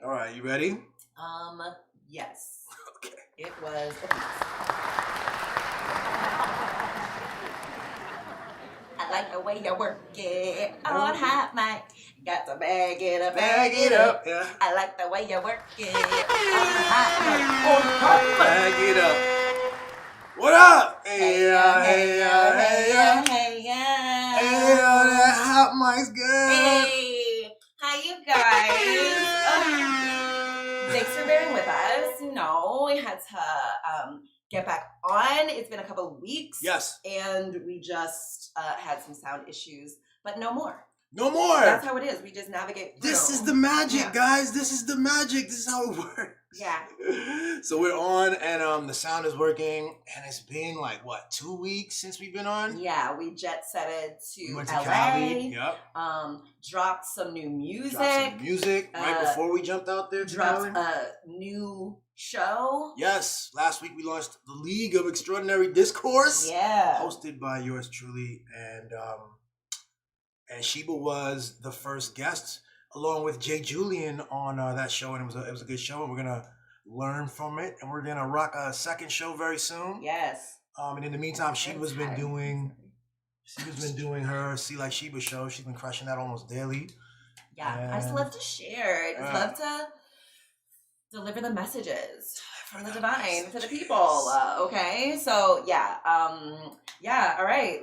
All right, you ready? Yes. Okay. It was. I like the way you work it on hot mic. Got to bag it up, Bag it up. Yeah. I like the way you work it on hot mic. Bag it up. What up? Hey ya, hey ya, hey ya, hey ya. Hey, that hot mic's good. Hey, how you guys? Thanks for bearing with us. You know, we had to get back on. It's been a couple of weeks. Yes. And we just had some sound issues, but no more. No more. That's how it is. We just navigate through. This is the magic, guys. This is the magic. This is how it works. Yeah. So we're on, and the sound is working, and it's been like what, 2 weeks since we've been on? Yeah, we jet setted to We went LA. to Cali. Yep. Dropped some new music. Right before we jumped out there. Dropped a new show. Yes. Last week we launched the League of Extraordinary Discourse. Yeah. Hosted by yours truly, and Sheba was the first guest, along with Jay Julian on that show, and it was a good show, and we're gonna learn from it, and we're gonna rock a second show very soon. Yes. And in the meantime, Sheba's been doing her See Like Sheba show. She's been crushing that almost daily. Yeah, I just love to share. I just love to deliver the messages from the divine to the people. Okay, so yeah, all right.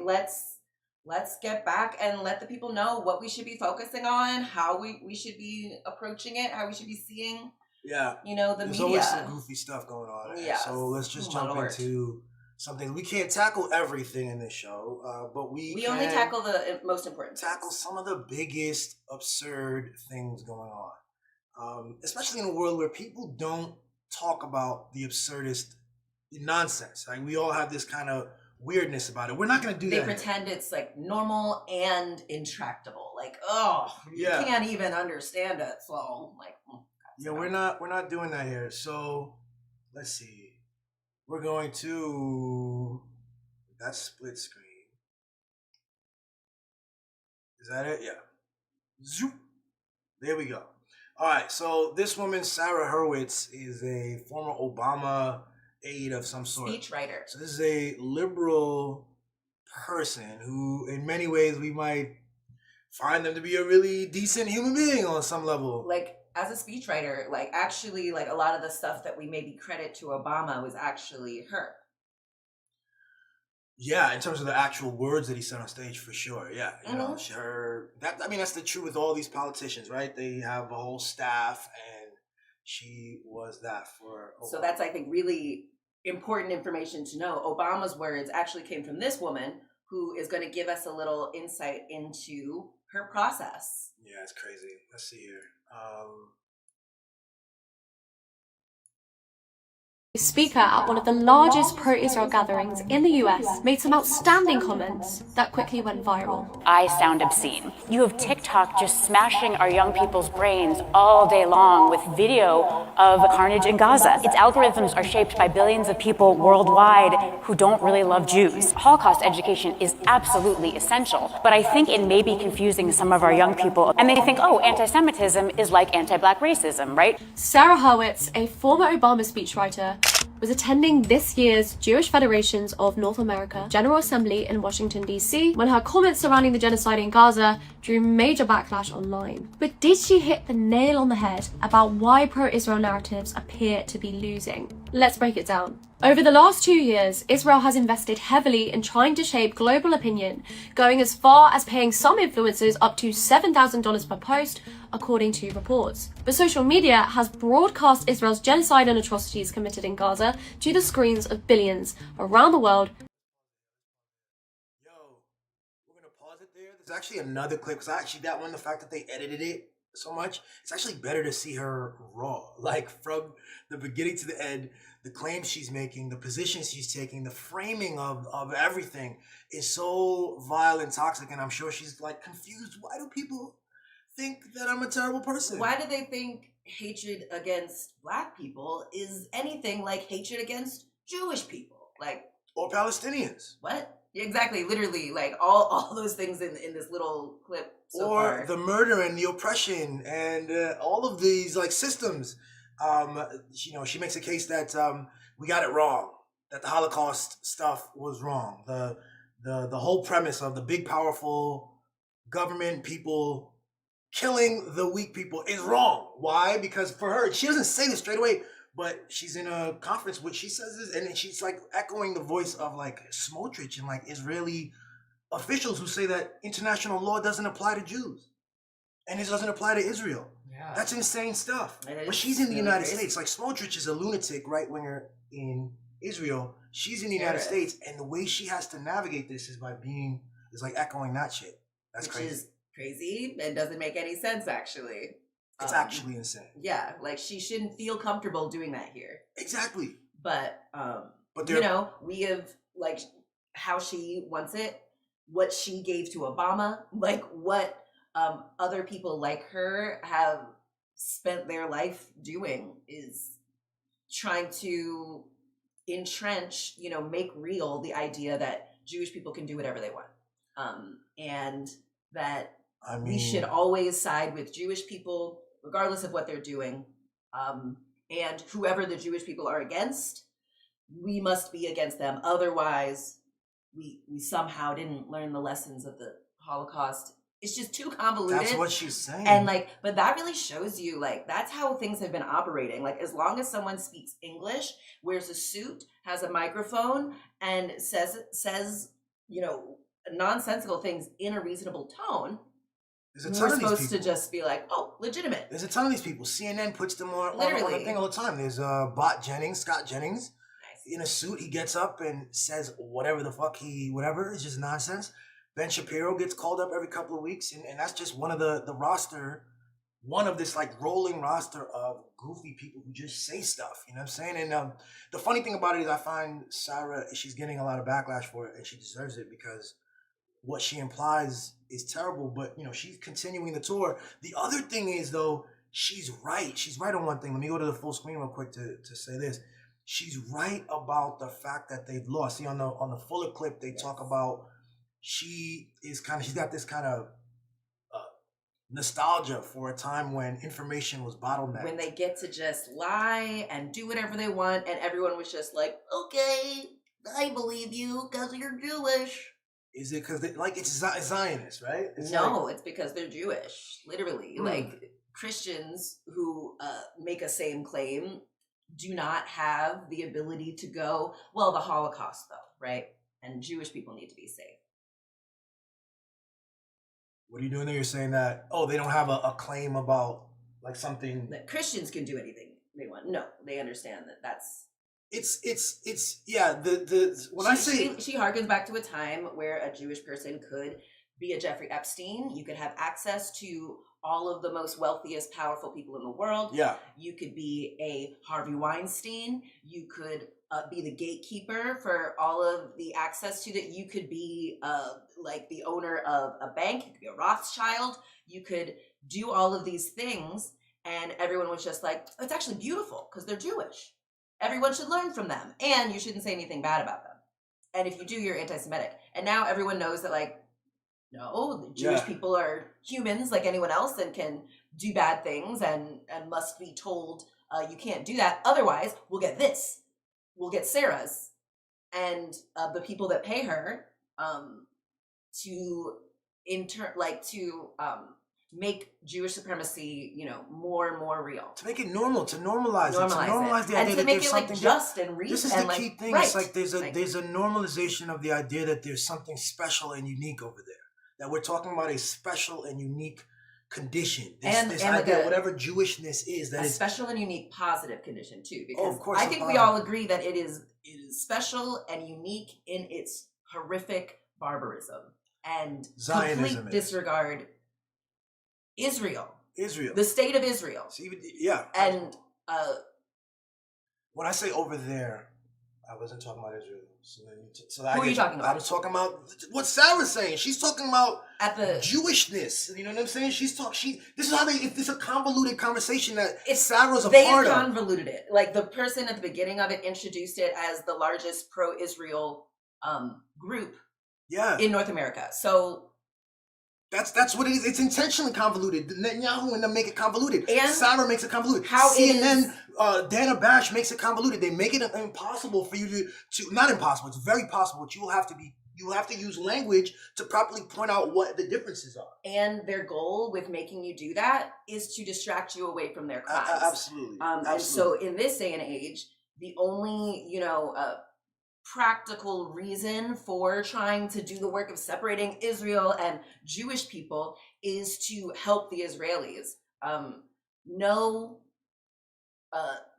Let's get back and let the people know what we should be focusing on, how we should be approaching it, how we should be seeing. Yeah, the There's media. always some goofy stuff going on. Yeah. So let's just jump into something. We can't tackle everything in this show, but we can only tackle the most important. Tackle some of the biggest absurd things going on, especially in a world where people don't talk about the absurdist nonsense. Like, we all have this kind of weirdness about it. We're not going to do that. They pretend it's like normal and intractable. Like, you can't even understand it. So like, yeah, we're not doing that here. So let's see. We're going to that split screen. Is that it? Yeah. Zoop. There we go. All right. So this woman, Sarah Hurwitz, is a former Obama aide of some sort. Speechwriter. So this is a liberal person who, in many ways, we might find them to be a really decent human being on some level. Like, as a speechwriter, like, actually, like, a lot of the stuff that we maybe credit to Obama was actually her. Yeah, in terms of the actual words that he said on stage, for sure. Yeah, you know, that's the truth with all these politicians, right? They have a whole staff, and she was that for Obama. So that's, I think, really important information to know. Obama's words actually came from this woman, who is going to give us a little insight into her process. Yeah, it's crazy. Let's see here. A speaker at one of the largest pro-Israel gatherings in the US made some outstanding comments that quickly went viral. I sound obscene. You have TikTok just smashing our young people's brains all day long with video of carnage in Gaza. Its algorithms are shaped by billions of people worldwide who don't really love Jews. Holocaust education is absolutely essential, but I think it may be confusing some of our young people, and they think, oh, anti-Semitism is like anti-black racism, right? Sarah Hurwitz, a former Obama speechwriter, was attending this year's Jewish Federations of North America General Assembly in Washington, D.C. when her comments surrounding the genocide in Gaza drew major backlash online. But did she hit the nail on the head about why pro-Israel narratives appear to be losing? Let's break it down. Over the last 2 years, Israel has invested heavily in trying to shape global opinion, going as far as paying some influencers up to $7,000 per post, according to reports. But social media has broadcast Israel's genocide and atrocities committed in Gaza to the screens of billions around the world. Yo, we're going to pause it there. There's actually another clip, because that one, the fact that they edited it so much, it's actually better to see her raw, like from the beginning to the end. The claims she's making, the positions she's taking, the framing of everything is so vile and toxic, and I'm sure she's like confused. Why do people think that I'm a terrible person? Why do they think hatred against Black people is anything like hatred against Jewish people? Like, or Palestinians. What? Exactly, literally, like all those things in this little clip so or far. the murder and the oppression and all of these like systems. She makes a case that we got it wrong, that the Holocaust stuff was wrong. The whole premise of the big powerful government people killing the weak people is wrong. Why? Because for her, she doesn't say this straight away, but she's in a conference which she says this, and then she's like echoing the voice of like Smotrich and like Israeli officials who say that international law doesn't apply to Jews and it doesn't apply to Israel. Yeah. That's insane stuff. It But is she's in the really United crazy. States. Like Smotrich is a lunatic right winger in Israel. She's in the United Terrorist. States, and the way she has to navigate this is like echoing that shit. That's Which crazy. is crazy and doesn't make any sense, actually. It's actually insane. Yeah, like she shouldn't feel comfortable doing that here. Exactly. But they're- we have like how she wants it, what she gave to Obama, like what other people like her have spent their life doing is trying to entrench, make real the idea that Jewish people can do whatever they want. And that we should always side with Jewish people, regardless of what they're doing. And whoever the Jewish people are against, we must be against them. Otherwise, we somehow didn't learn the lessons of the Holocaust. It's just too convoluted. That's what she's saying. And but that really shows you, that's how things have been operating. Like, as long as someone speaks English, wears a suit, has a microphone, and says, nonsensical things in a reasonable tone, There's a we're ton of these supposed to people. just be like, oh, legitimate. There's a ton of these people. CNN puts them on the Literally. thing all the time. There's Scott Jennings, in a suit. He gets up and says whatever the fuck whatever. It's just nonsense. Ben Shapiro gets called up every couple of weeks, and that's just one of the roster, one of this like rolling roster of goofy people who just say stuff. You know what I'm saying? And the funny thing about it is I find Sarah, she's getting a lot of backlash for it, and she deserves it because what she implies is terrible, but she's continuing the tour. The other thing is though, she's right. She's right on one thing. Let me go to the full screen real quick to say this. She's right about the fact that they've lost. See on the fuller clip, they talk about she's got this kind of nostalgia for a time when information was bottlenecked. When they get to just lie and do whatever they want, and everyone was just like, okay, I believe you because you're Jewish. Is it because it's Zionist, right? It's because they're Jewish. Literally. Like, Christians who make a same claim do not have the ability to go, well, the Holocaust though, right? And Jewish people need to be safe. What are you doing there? You're saying that, they don't have a claim about like something That Christians can do anything they want. No, they understand that that's she harkens back to a time where a Jewish person could be a Jeffrey Epstein. You could have access to all of the most wealthiest, powerful people in the world. Yeah. You could be a Harvey Weinstein. You could be the gatekeeper for all of the access to that. You could be like the owner of a bank. You could be a Rothschild. You could do all of these things. And everyone was just like, it's actually beautiful because they're Jewish. Everyone should learn from them. And you shouldn't say anything bad about them. And if you do, you're anti-Semitic. And now everyone knows that, like, no, the Jewish people are humans like anyone else and can do bad things and must be told you can't do that. Otherwise, we'll get this. We'll get Sarah's and the people that pay her to make Jewish supremacy, more and more real. To make it normal, to normalize it, the idea and to that make there's it something just and real. This is and the key thing. Right. It's like there's a normalization of the idea that there's something special and unique over there. That we're talking about a special and unique condition. This idea, whatever Jewishness is, that a is special and unique positive condition too. Because of course, I think we all agree that it is special and unique in its horrific barbarism and Zionism complete disregard Israel, the state of Israel. So even, and when I say over there, I wasn't talking about Israel. Who are you talking about? I was talking about what Sarah's saying. She's talking about at the Jewishness. You know what I'm saying? This is how it's a convoluted conversation that Sarah's a part of. They have convoluted it. Like the person at the beginning of it introduced it as the largest pro-Israel group Yeah. in North America. So that's what it is. It's intentionally convoluted. Netanyahu and them make it convoluted. And Sarah makes it convoluted. how CNN, Dana Bash makes it convoluted. They make it impossible for you to not impossible. It's very possible. But you will have to use language to properly point out what the differences are. And their goal with making you do that is to distract you away from their crimes. Absolutely. And so in this day and age, the only, practical reason for trying to do the work of separating Israel and Jewish people is to help the Israelis. No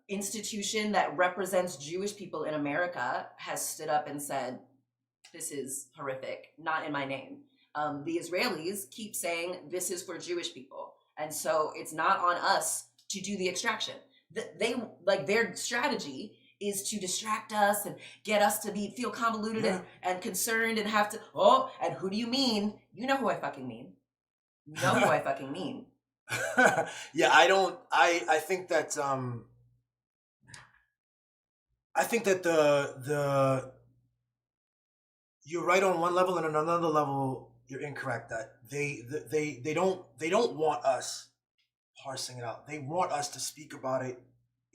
institution that represents Jewish people in America has stood up and said, this is horrific, not in my name. The Israelis keep saying this is for Jewish people. And so it's not on us to do the extraction. Their strategy is to distract us and get us to feel convoluted and concerned and have to, and who do you mean? You know who I fucking mean. You know who I fucking mean. Yeah, I think that the you're right on one level, and on another level you're incorrect. That they don't want us parsing it out. They want us to speak about it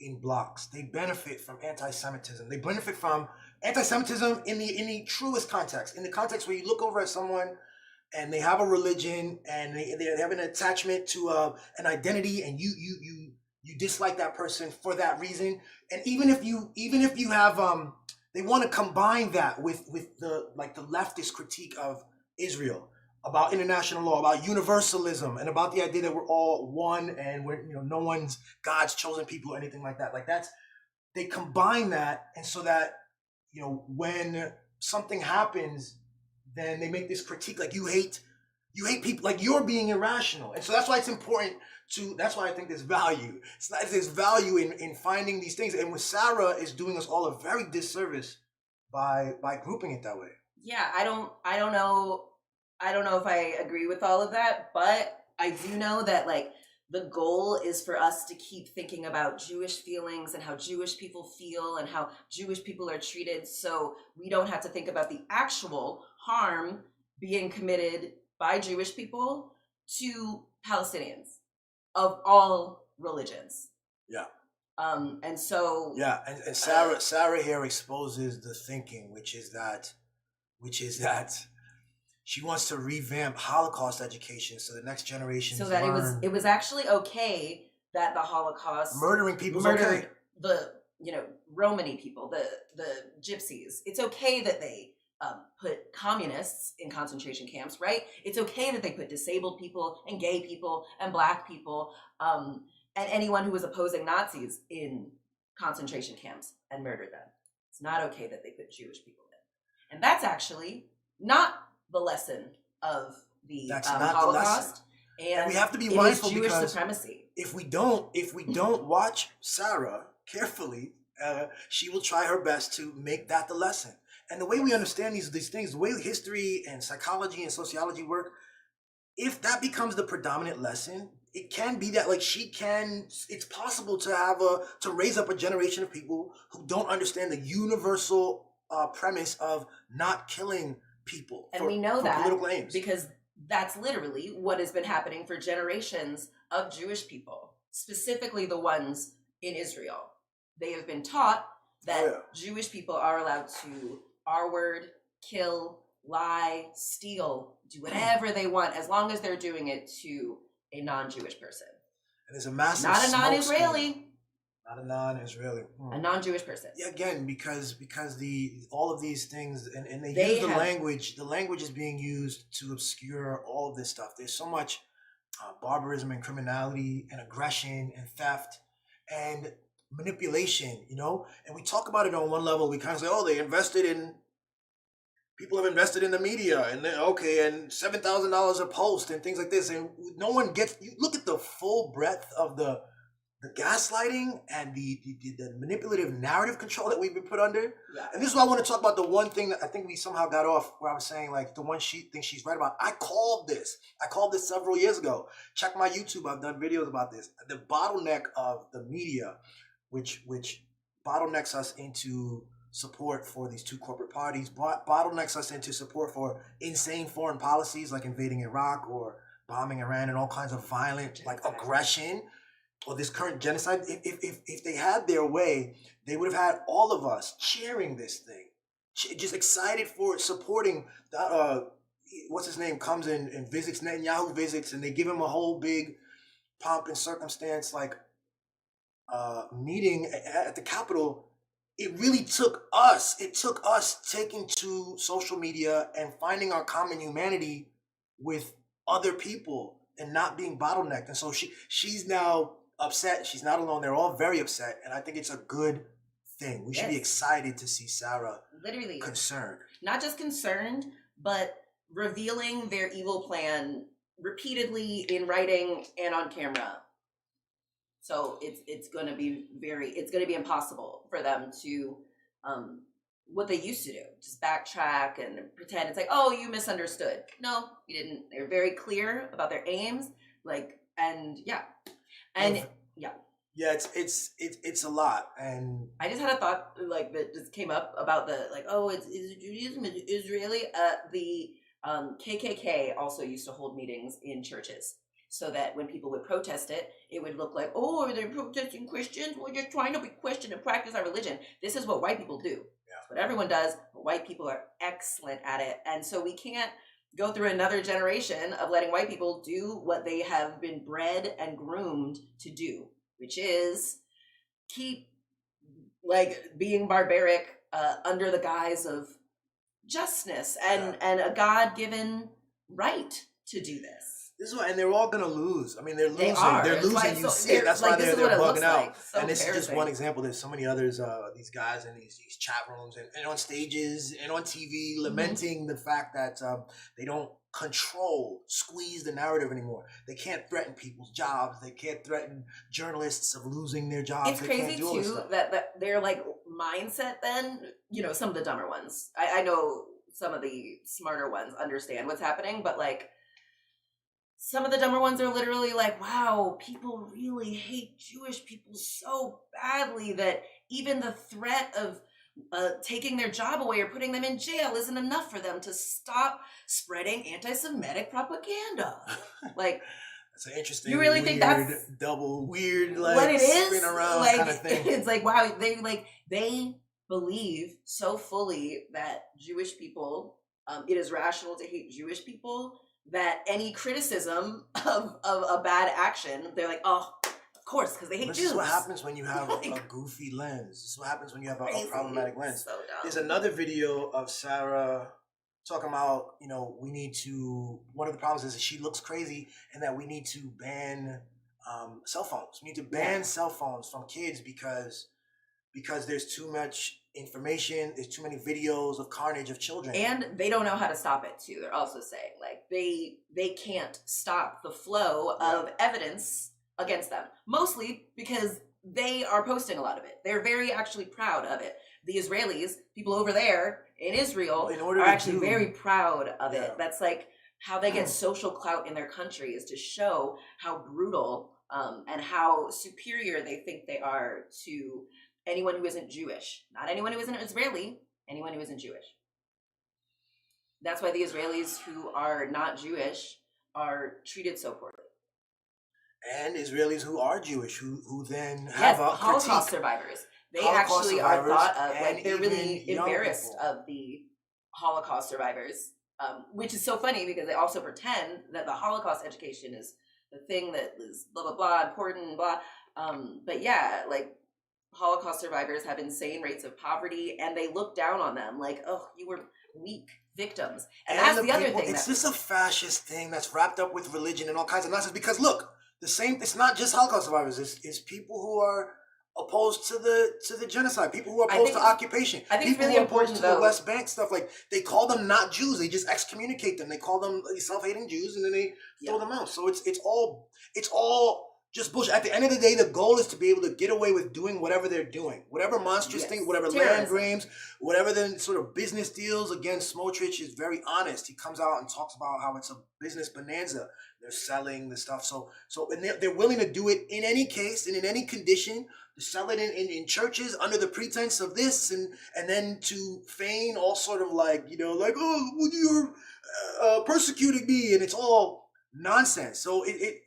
in blocks. They benefit from anti-Semitism. They benefit from anti-Semitism in the truest context, in the context where you look over at someone and they have a religion and they have an attachment to an identity, and you dislike that person for that reason. And even if you have they want to combine that with the leftist critique of Israel, about international law, about universalism, and about the idea that we're all one and we're no one's God's chosen people or anything like that. They combine that, and so that when something happens, then they make this critique like you hate people, like you're being irrational. And so that's why it's important that's why I think there's value. There's value in finding these things, and with Sarah is doing us all a very disservice by grouping it that way. Yeah, I don't know if I agree with all of that, but I do know that the goal is for us to keep thinking about Jewish feelings and how Jewish people feel and how Jewish people are treated, so we don't have to think about the actual harm being committed by Jewish people to Palestinians of all religions. Yeah. And so yeah, and Sarah here exposes the thinking, which is that she wants to revamp Holocaust education so the next generation so that it was actually okay that the Holocaust murdering people murdered the Romani people, the Gypsies. It's okay that they put communists in concentration camps, right? It's okay that they put disabled people and gay people and black people and anyone who was opposing Nazis in concentration camps and murdered them. It's not okay that they put Jewish people in. And that's actually not the lesson of the Holocaust. And we have to be mindful, Jewish because supremacy. If we don't watch Sarah carefully, she will try her best to make that the lesson. And the way we understand these things, the way history and psychology and sociology work, if that becomes the predominant lesson, it can be that it's possible to raise up a generation of people who don't understand the universal premise of not killing people. And we know that political aims, because that's literally what has been happening for generations of Jewish people, specifically the ones in Israel. They have been taught that Jewish people are allowed to R-word, kill, lie, steal, do whatever they want, as long as they're doing it to a non-Jewish person. And there's a massive not a non-Israeli. Not a non-Israeli. A non-Jewish person. Yeah, again, because all of these things, and they use the language. The language is being used to obscure all of this stuff. There's so much barbarism and criminality and aggression and theft and manipulation, and we talk about it on one level. We kind of say, people have invested in the media, and and $7,000 a post and things like this, and no one gets. You look at the full breadth of the gaslighting and the manipulative narrative control that we've been put under. Yeah. And this is why I want to talk about the one thing that I think we somehow got off, where I was saying the one she thinks she's right about. I called this several years ago. Check my YouTube. I've done videos about this. The bottleneck of the media, which bottlenecks us into support for these two corporate parties bottlenecks us into support for insane foreign policies like invading Iraq or bombing Iran and all kinds of violent like aggression or this current genocide. If they had their way, they would have had all of us cheering this thing, just excited for it, supporting what's his name comes in and visits, Netanyahu visits, and they give him a whole big pomp and circumstance like meeting at the Capitol. It really took us. It took us taking to social media and finding our common humanity with other people and not being bottlenecked. And so she's now upset. She's not alone. They're all very upset, and I think it's a good thing. We should be excited to see Sarah literally concerned. Not just concerned, but revealing their evil plan repeatedly in writing and on camera. So it's going to be impossible for them to what they used to do, just backtrack and pretend it's like, oh, you misunderstood. No, you didn't. They're very clear about their aims, Yeah, it's a lot. And I just had a thought that just came up about the is Judaism Israeli? The KKK also used to hold meetings in churches, so that when people would protest it, it would look like, oh, are they protesting Christians? We're just trying to be Christian and practice our religion. This is what white people do. Yeah. It's what everyone does, but white people are excellent at it. And so we can't go through another generation of letting white people do what they have been bred and groomed to do, which is keep being barbaric under the guise of justness and a God-given right to do this. This is why, and they're all gonna lose. I mean, they're losing. They're losing. You see it. That's why they're bugging out. And this is just one example. There's so many others. These guys in these chat rooms and on stages and on TV lamenting the fact that they don't squeeze the narrative anymore. They can't threaten people's jobs. They can't threaten journalists of losing their jobs. It's crazy too that their mindset. Then some of the dumber ones. I know some of the smarter ones understand what's happening, but some of the dumber ones are literally wow, people really hate Jewish people so badly that even the threat of taking their job away or putting them in jail isn't enough for them to stop spreading anti-Semitic propaganda. That's an interesting. You really think that's double weird what it is? Spin around kind of thing? It's wow, they believe so fully that Jewish people, it is rational to hate Jewish people, that any criticism of a bad action, they're like, oh, of course, because they hate Jews. This is what happens when you have a goofy lens. This is what happens when you have a problematic lens. So dumb. There's another video of Sarah talking about, we need to, one of the problems is that she looks crazy and that we need to ban cell phones. We need to ban cell phones from kids because there's too much information, there's too many videos of carnage of children. And they don't know how to stop it too. They're also saying they can't stop the flow of evidence against them. Mostly because they are posting a lot of it. They're very actually proud of it. The Israelis, people over there in Israel, are actually very proud of it. That's how they get social clout in their country, is to show how brutal and how superior they think they are to anyone who isn't Jewish. Not anyone who isn't Israeli, anyone who isn't Jewish. That's why the Israelis who are not Jewish are treated so poorly. And Israelis who are Jewish, who then have a Holocaust critique. survivors. They Holocaust actually are thought of, and they're really even young embarrassed people. of the Holocaust survivors, which is so funny because they also pretend that the Holocaust education is the thing that is blah, blah, blah, important, blah. But Holocaust survivors have insane rates of poverty, and they look down on them oh, you were weak victims. And that's the other thing. It's just a fascist thing that's wrapped up with religion and all kinds of nonsense. Because look, it's not just Holocaust survivors. It's people who are opposed to the genocide. People who are opposed to occupation. I think people it's really who are important opposed to the West Bank stuff. They call them not Jews. They just excommunicate them. They call them self-hating Jews, and then they throw them out. So it's all Just bullshit. At the end of the day, the goal is to be able to get away with doing whatever they're doing. Whatever monstrous thing, whatever land grabs, whatever the sort of business deals. Again, Smotrich is very honest. He comes out and talks about how it's a business bonanza. They're selling the stuff. So and they're willing to do it in any case and in any condition. To sell it in churches under the pretense of this and then to feign all sort of like, like, oh, you're persecuting me. And it's all nonsense. So it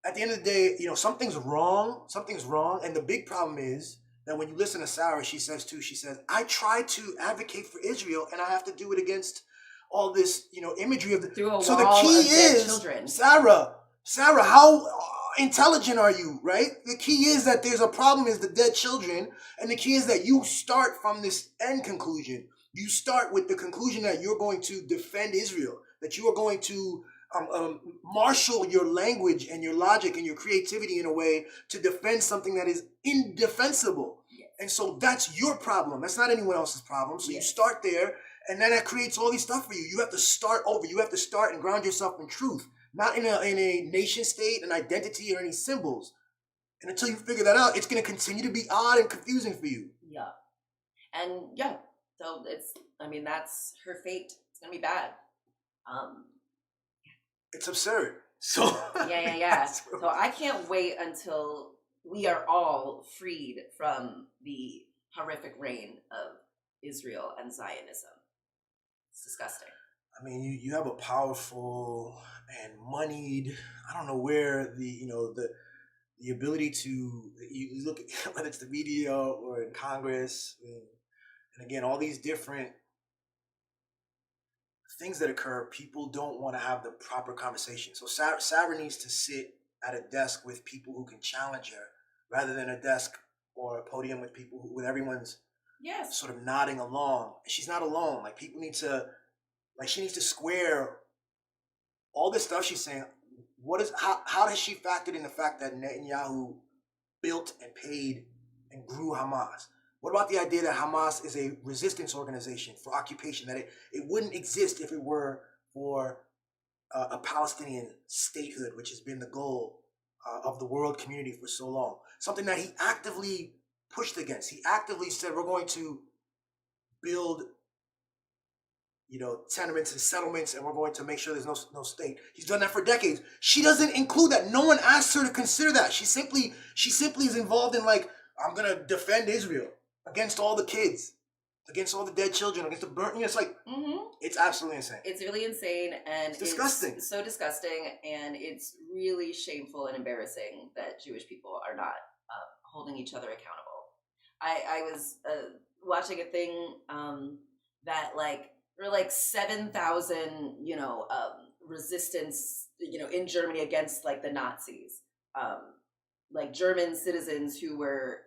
at the end of the day, something's wrong. Something's wrong. And the big problem is that when you listen to Sarah, she says, I try to advocate for Israel and I have to do it against all this, imagery of the... Through a so wall the key of dead is, children. Sarah, how intelligent are you, right? The key is that there's a problem is the dead children. And the key is that you start from this end conclusion. You start with the conclusion that you're going to defend Israel, that you are going to marshal your language and your logic and your creativity in a way to defend something that is indefensible. Yes. And so that's your problem. That's not anyone else's problem. So you start there, and then that creates all these stuff for you. You have to start over. You have to start and ground yourself in truth, not in a nation state, an identity, or any symbols. And until you figure that out, it's going to continue to be odd and confusing for you. Yeah. And so that's her fate. It's going to be bad. It's absurd. So yeah. So I can't wait until we are all freed from the horrific reign of Israel and Zionism. It's disgusting. I mean, you have a powerful and moneyed, I don't know where the ability to, you look at whether it's the media or in Congress, and again, all these different things that occur, people don't want to have the proper conversation. So Sarah needs to sit at a desk with people who can challenge her, rather than a desk or a podium with people with everyone's sort of nodding along. And she's not alone. Like people need to, she needs to square all this stuff she's saying. How has she factored in the fact that Netanyahu built and paid and grew Hamas? What about the idea that Hamas is a resistance organization for occupation, that it wouldn't exist if it were for a Palestinian statehood, which has been the goal of the world community for so long? Something that he actively pushed against. He actively said, we're going to build, tenements and settlements, and we're going to make sure there's no state. He's done that for decades. She doesn't include that. No one asked her to consider that. She simply is involved in I'm going to defend Israel against all the kids, against all the dead children, against the burnt. It's it's absolutely insane. It's really insane, and it's disgusting. It's so disgusting, and it's really shameful and embarrassing that Jewish people are not holding each other accountable. I was watching a thing that there were 7,000 resistance in Germany against the Nazis, German citizens who were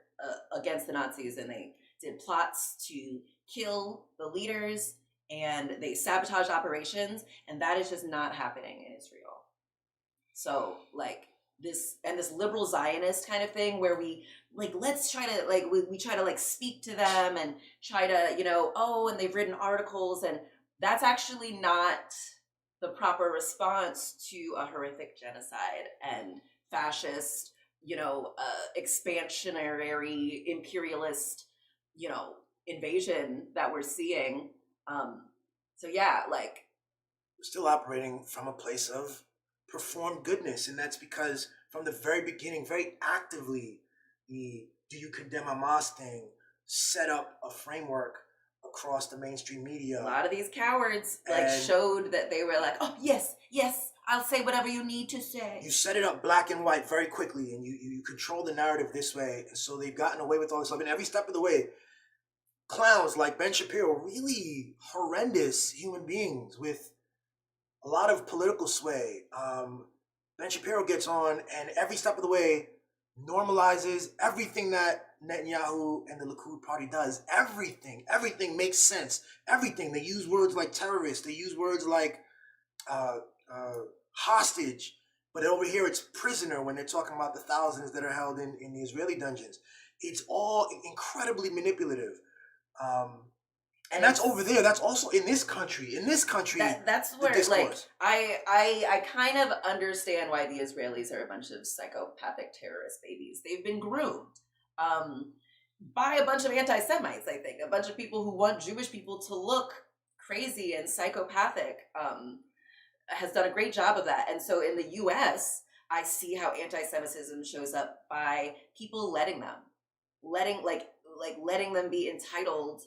against the Nazis, and they did plots to kill the leaders, and they sabotaged operations, and that is just not happening in Israel. So this liberal Zionist kind of thing where we let's try to we try to speak to them and try to and they've written articles, and that's actually not the proper response to a horrific genocide and fascist expansionary imperialist invasion that we're seeing. We're still operating from a place of performed goodness, and that's because from the very beginning, very actively, the "Do you condemn Hamas" thing set up a framework across the mainstream media. A lot of these cowards showed that they were oh yes, I'll say whatever you need to say. You set it up black and white very quickly, and you control the narrative this way, and so they've gotten away with all this stuff. And every step of the way, clowns like Ben Shapiro, really horrendous human beings with a lot of political sway. Ben Shapiro gets on, and every step of the way normalizes everything that Netanyahu and the Likud party does. Everything makes sense. Everything. They use words like terrorist. They use words like hostage. But over here, it's prisoner when they're talking about the thousands that are held in the Israeli dungeons. It's all incredibly manipulative. And that's over there. That's also in this country. In this country, that's where like I kind of understand why the Israelis are a bunch of psychopathic terrorist babies. They've been groomed by a bunch of anti-Semites. I think a bunch of people who want Jewish people to look crazy and psychopathic has done a great job of that. And so in the U.S., I see how anti-Semitism shows up by people letting them be entitled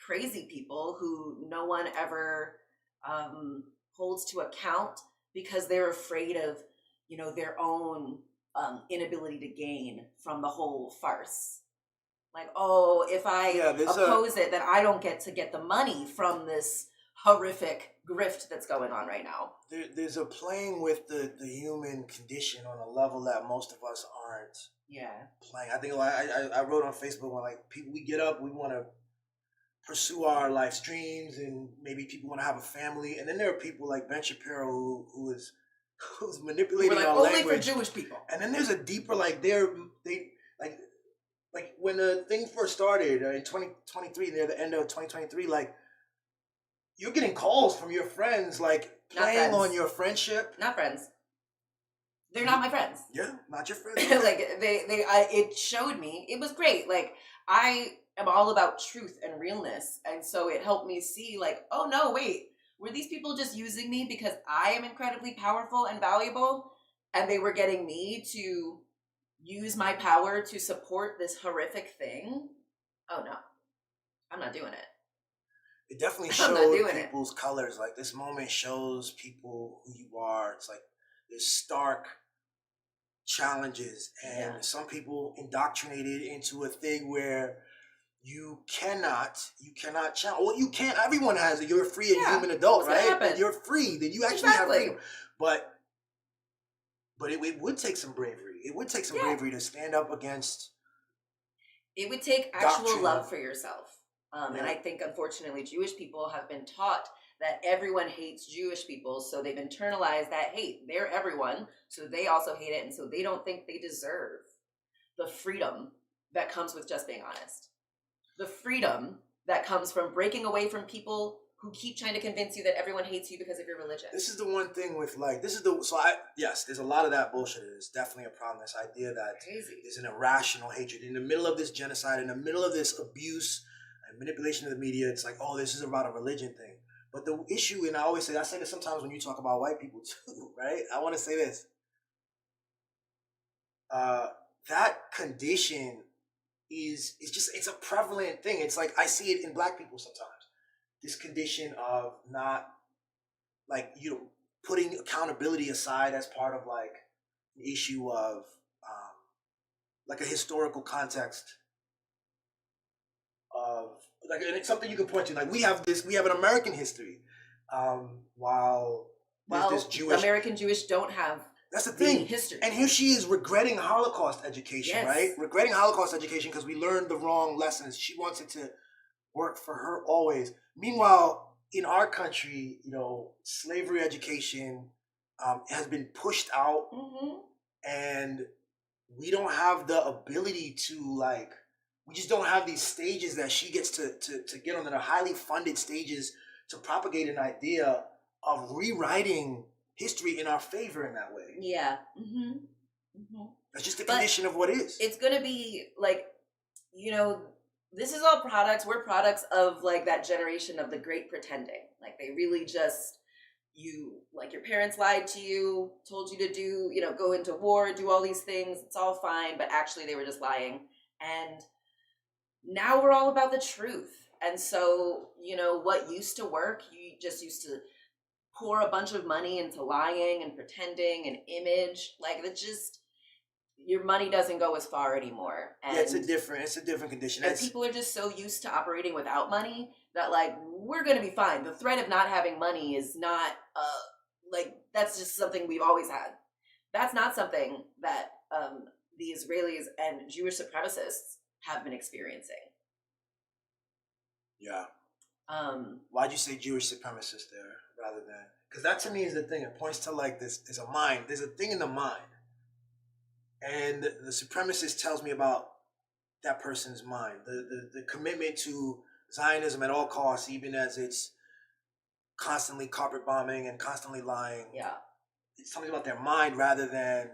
crazy people who no one ever holds to account because they're afraid of, you know, their own inability to gain from the whole farce. Like, oh, if I oppose it, then I don't get to get the money from this horrific grift that's going on right now. There's a playing with the human condition on a level that most of us aren't playing. I think I wrote on Facebook when like people, we get up, we want to pursue our life's dreams, and maybe people want to have a family, and then there are people like Ben Shapiro who's manipulating our only language for Jewish people. And then there's a deeper like like when the thing first started in 2023, near the end of 2023, like you're getting calls from your friends like playing on your friendship. Not friends. They're not my friends. Yeah, not your friends. Like it showed me. It was great. Like I am all about truth and realness, and so it helped me see like, oh no, wait, were these people just using me because I am incredibly powerful and valuable, and they were getting me to use my power to support this horrific thing? Oh no, I'm not doing it. It definitely showed people's colors. Like this moment shows people who you are. It's like there's stark challenges, and some people indoctrinated into a thing where you cannot challenge. Well, you can't. Everyone has it. You're a free and human adult, right? But you're free. Then you actually have freedom. But it would take some bravery. It would take some bravery to stand up against. It would take actual love for yourself. And I think, unfortunately, Jewish people have been taught that everyone hates Jewish people, so they've internalized that hate. They're everyone, so they also hate it, and so they don't think they deserve the freedom that comes with just being honest. The freedom that comes from breaking away from people who keep trying to convince you that everyone hates you because of your religion. This is the one thing with like, there's a lot of that bullshit. It's definitely a problem. This idea that there's an irrational hatred in the middle of this genocide, in the middle of this abuse and manipulation of the media. It's like, oh, this is about a religion thing. But the issue, and I say this sometimes when you talk about white people too, right? I want to say this. That condition it's a prevalent thing. It's like, I see it in black people sometimes. This condition of not, like, you know, putting accountability aside as part of like the issue of like a historical context of like, and it's something you can point to. Like we have an American history, while this Jewish American Jewish don't have. That's the thing. History. And here she is regretting Holocaust education, right? Regretting Holocaust education because we learned the wrong lessons. She wants it to work for her always. Meanwhile, in our country, you know, slavery education has been pushed out, and we don't have the ability to like. We just don't have these stages that she gets to get on, that are highly funded stages to propagate an idea of rewriting history in our favor in that way. Yeah. That's just the condition of what is. It's going to be like, you know, this is all products. We're products of like that generation of the great pretending. Like they really just, like your parents lied to you, told you to do, you know, go into war, do all these things. It's all fine. But actually they were just lying. And now we're all about the truth. And so, you know, what used to work, you just used to pour a bunch of money into lying and pretending and image. Like it's just, your money doesn't go as far anymore. And it's a different condition. And people are just so used to operating without money that like, we're going to be fine. The threat of not having money is not, like, that's just something we've always had. That's not something that the Israelis and Jewish supremacists have been experiencing. Yeah. Why'd you say Jewish supremacist there rather than? Because that to me is the thing. It points to like this. There's a mind. There's a thing in the mind, and the supremacist tells me about that person's mind. The commitment to Zionism at all costs, even as it's constantly carpet bombing and constantly lying. Yeah. It's something about their mind rather than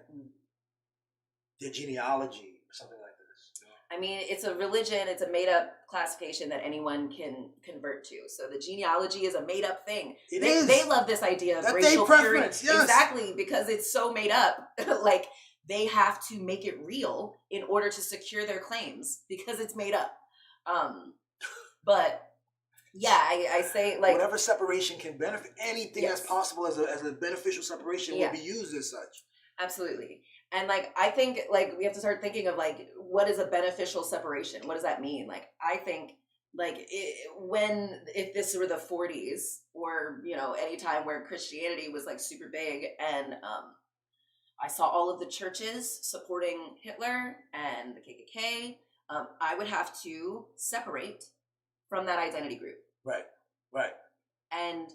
their genealogy or something like this. You know? I mean, it's a religion, it's a made up classification that anyone can convert to. So the genealogy is a made up thing. They love this idea of that racial purity. Yes. Exactly, because it's so made up. Like, they have to make it real in order to secure their claims because it's made up. But yeah, I say, like, whatever separation can benefit, anything that's possible as a beneficial separation will be used as such. Absolutely. And like, I think like we have to start thinking of like, what is a beneficial separation? What does that mean? Like, I think like if this were the 40s or, you know, any time where Christianity was like super big and I saw all of the churches supporting Hitler and the KKK, I would have to separate from that identity group. Right. And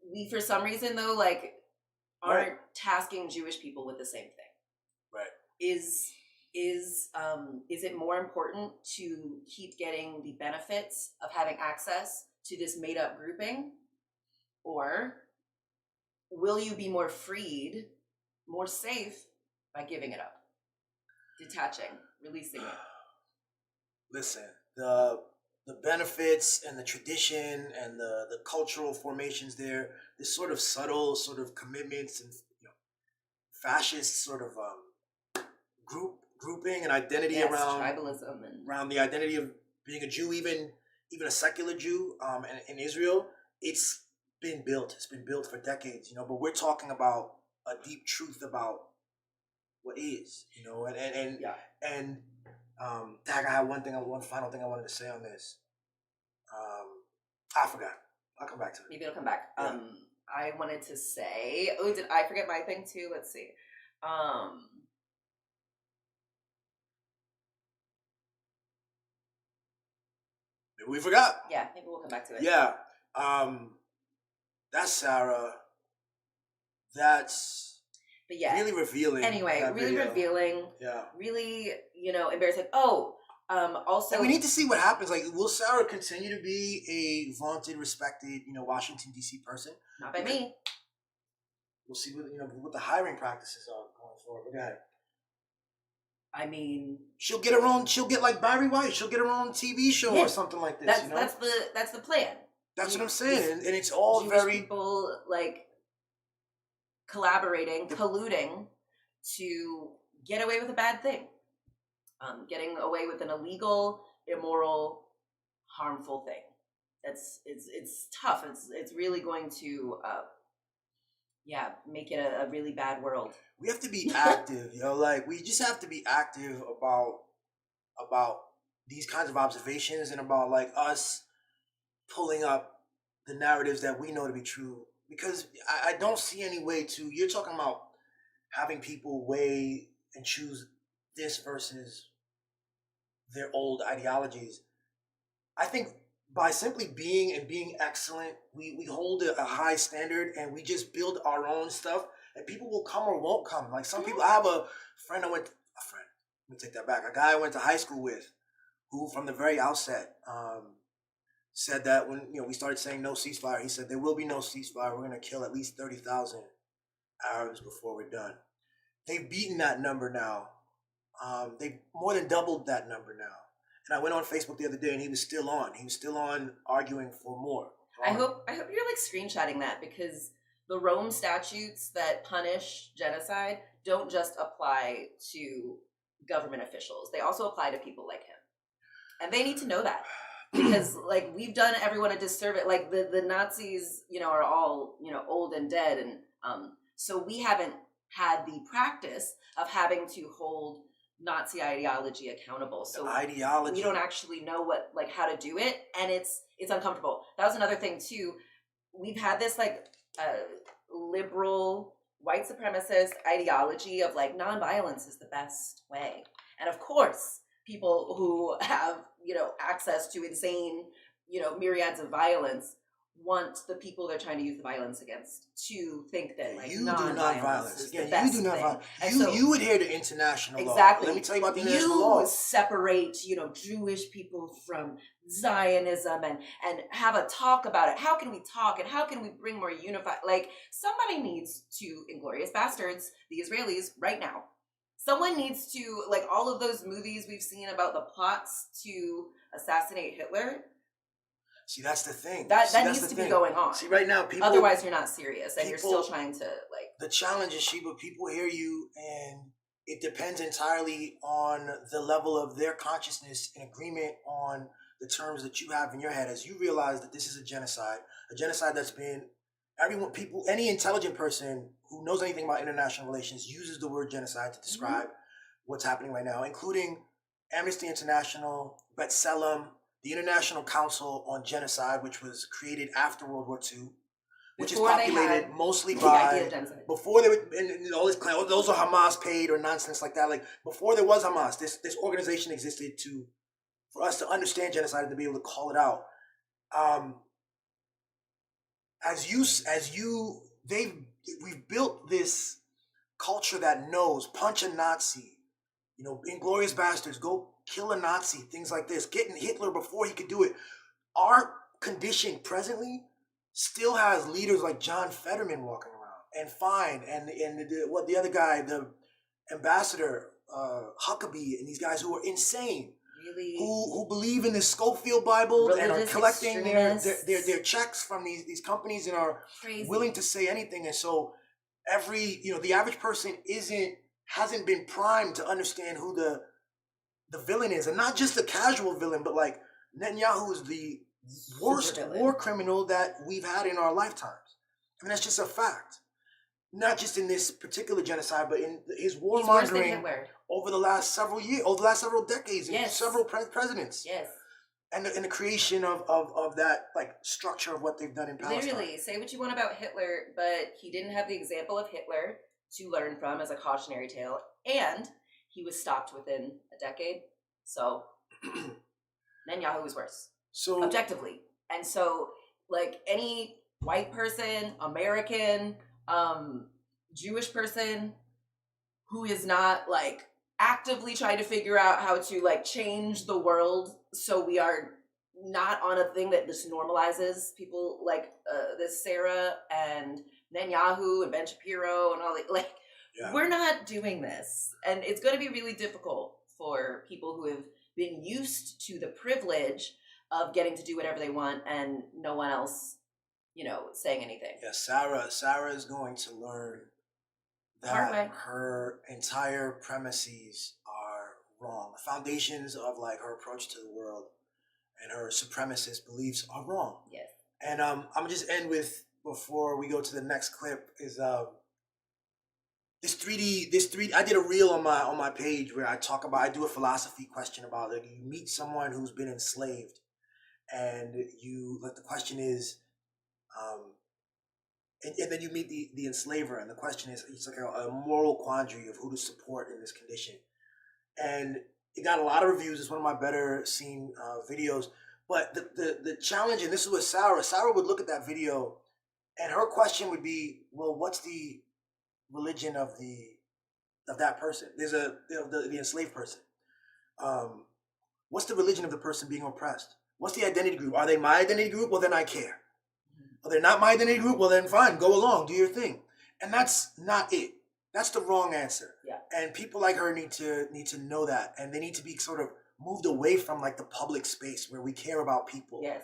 we, for some reason though, like aren't tasking Jewish people with the same thing. Right. Is it more important to keep getting the benefits of having access to this made up grouping? Or will you be more freed, more safe by giving it up? Detaching, releasing it. Listen, the benefits and the tradition and the cultural formations there, this sort of subtle sort of commitments and, you know, fascist sort of grouping and identity around tribalism and around the identity of being a Jew, even a secular Jew, in Israel. It's been built for decades, you know, but we're talking about a deep truth about what is, you know, and I have one final thing I wanted to say on this. I forgot. I'll come back to it. Maybe it'll come back. Yeah. I wanted to say, did I forget my thing too? Let's see. Maybe we forgot. Yeah, maybe we'll come back to it. Yeah. That's Sarah. That's but yeah, really revealing. Anyway, really revealing. Yeah. Really, you know, embarrassing. Also, and we need to see what happens. Like, will Sarah continue to be a vaunted, respected, you know, Washington D.C. person? Not by me. We'll see what the hiring practices are going forward. Look at it. I mean, she'll get her own. She'll get like Barry White. She'll get her own TV show or something like this. That's the plan. That's what I'm saying, and it's all Jewish very people like collaborating, colluding to get away with a bad thing. Getting away with an illegal, immoral, harmful thing. It's tough. It's really going to make it a really bad world. We have to be active, like we just have to be active about these kinds of observations and about like us pulling up the narratives that we know to be true, because I don't see any way to, you're talking about having people weigh and choose this versus their old ideologies. I think by simply being excellent, we hold a high standard and we just build our own stuff, and people will come or won't come. Like some people, I have a friend, let me take that back. A guy I went to high school with who from the very outset said that when we started saying no ceasefire, he said there will be no ceasefire. We're going to kill at least 30,000 Arabs before we're done. They've beaten that number now. They've more than doubled that number now. And I went on Facebook the other day, and he was still on. He was still on arguing for more. I hope you're like screenshotting that, because the Rome statutes that punish genocide don't just apply to government officials. They also apply to people like him, and they need to know that, because like we've done everyone a disservice. Like the Nazis, are all old and dead, and so we haven't had the practice of having to hold Nazi ideology accountable. So we don't actually know how to do it, and it's uncomfortable. That was another thing too. We've had this liberal white supremacist ideology of nonviolence is the best way, and of course people who have access to insane myriads of violence want the people they're trying to use the violence against to think that like you do non-violence is Again, the best you do not thing. violence. And You so, you adhere to international law. exactly. Let me tell you about the international law. You separate, Jewish people from Zionism and have a talk about it. How can we talk and how can we bring more unified? Like somebody needs to Inglourious Bastards, the Israelis, right now. Someone needs to, like all of those movies we've seen about the plots to assassinate Hitler. See, that's the thing. That needs to be going on. See, right now, people. Otherwise, you're not serious, and you're still trying to like. The challenge is, Sheba, people hear you, and it depends entirely on the level of their consciousness and agreement on the terms that you have in your head. As you realize that this is a genocide that's been any intelligent person who knows anything about international relations uses the word genocide to describe what's happening right now, including Amnesty International, B'Tselem, the International Council on Genocide, which was created after World War II, which is populated mostly by before they were and all this claim, those are Hamas paid or nonsense like that. Like before there was Hamas, this organization existed for us to understand genocide and to be able to call it out. We've built this culture that knows punch a Nazi, Inglourious Bastards, go kill a Nazi, things like this, getting Hitler before he could do it. Our condition presently still has leaders like John Fetterman walking around and fine, and the other guy, the ambassador Huckabee, and these guys who are insane, really, who believe in the Schofield Bible and are collecting their checks from these companies and are willing to say anything. And so the average person hasn't been primed to understand who the villain is, and not just the casual villain, but like Netanyahu is the worst war criminal that we've had in our lifetimes. I mean, that's just a fact. Not just in this particular genocide, but in his warmongering over the last several years, over the last several decades, and several presidents. Yes. And the creation of that like structure of what they've done in Palestine. Literally, say what you want about Hitler, but he didn't have the example of Hitler to learn from as a cautionary tale, and he was stopped within a decade. So Netanyahu was worse. So objectively. And so like any white person, American, Jewish person who is not like actively trying to figure out how to like change the world so we are not on a thing that just normalizes people like this Sarah and Netanyahu and Ben Shapiro and all that. We're not doing this, and it's going to be really difficult for people who have been used to the privilege of getting to do whatever they want and no one else, saying anything. Yeah, Sarah is going to learn that her entire premises are wrong. The foundations of like her approach to the world and her supremacist beliefs are wrong. Yes. And I'm gonna just end with, before we go to the next clip, is this 3D. I did a reel on my page where I do a philosophy question about, like, you meet someone who's been enslaved, and the question is, and then you meet the enslaver, and the question is, it's like a moral quandary of who to support in this condition. And it got a lot of reviews. It's one of my better seen videos. But the challenge, and this is what Sarah would look at that video, and her question would be, well, what's the religion of that person? There's the enslaved person. What's the religion of the person being oppressed? What's the identity group? Are they my identity group? Well, then I care. Are they not my identity group? Well, then fine, go along, do your thing. And that's not it. That's the wrong answer. Yeah. And people like her need to know that, and they need to be sort of moved away from like the public space where we care about people. Yes.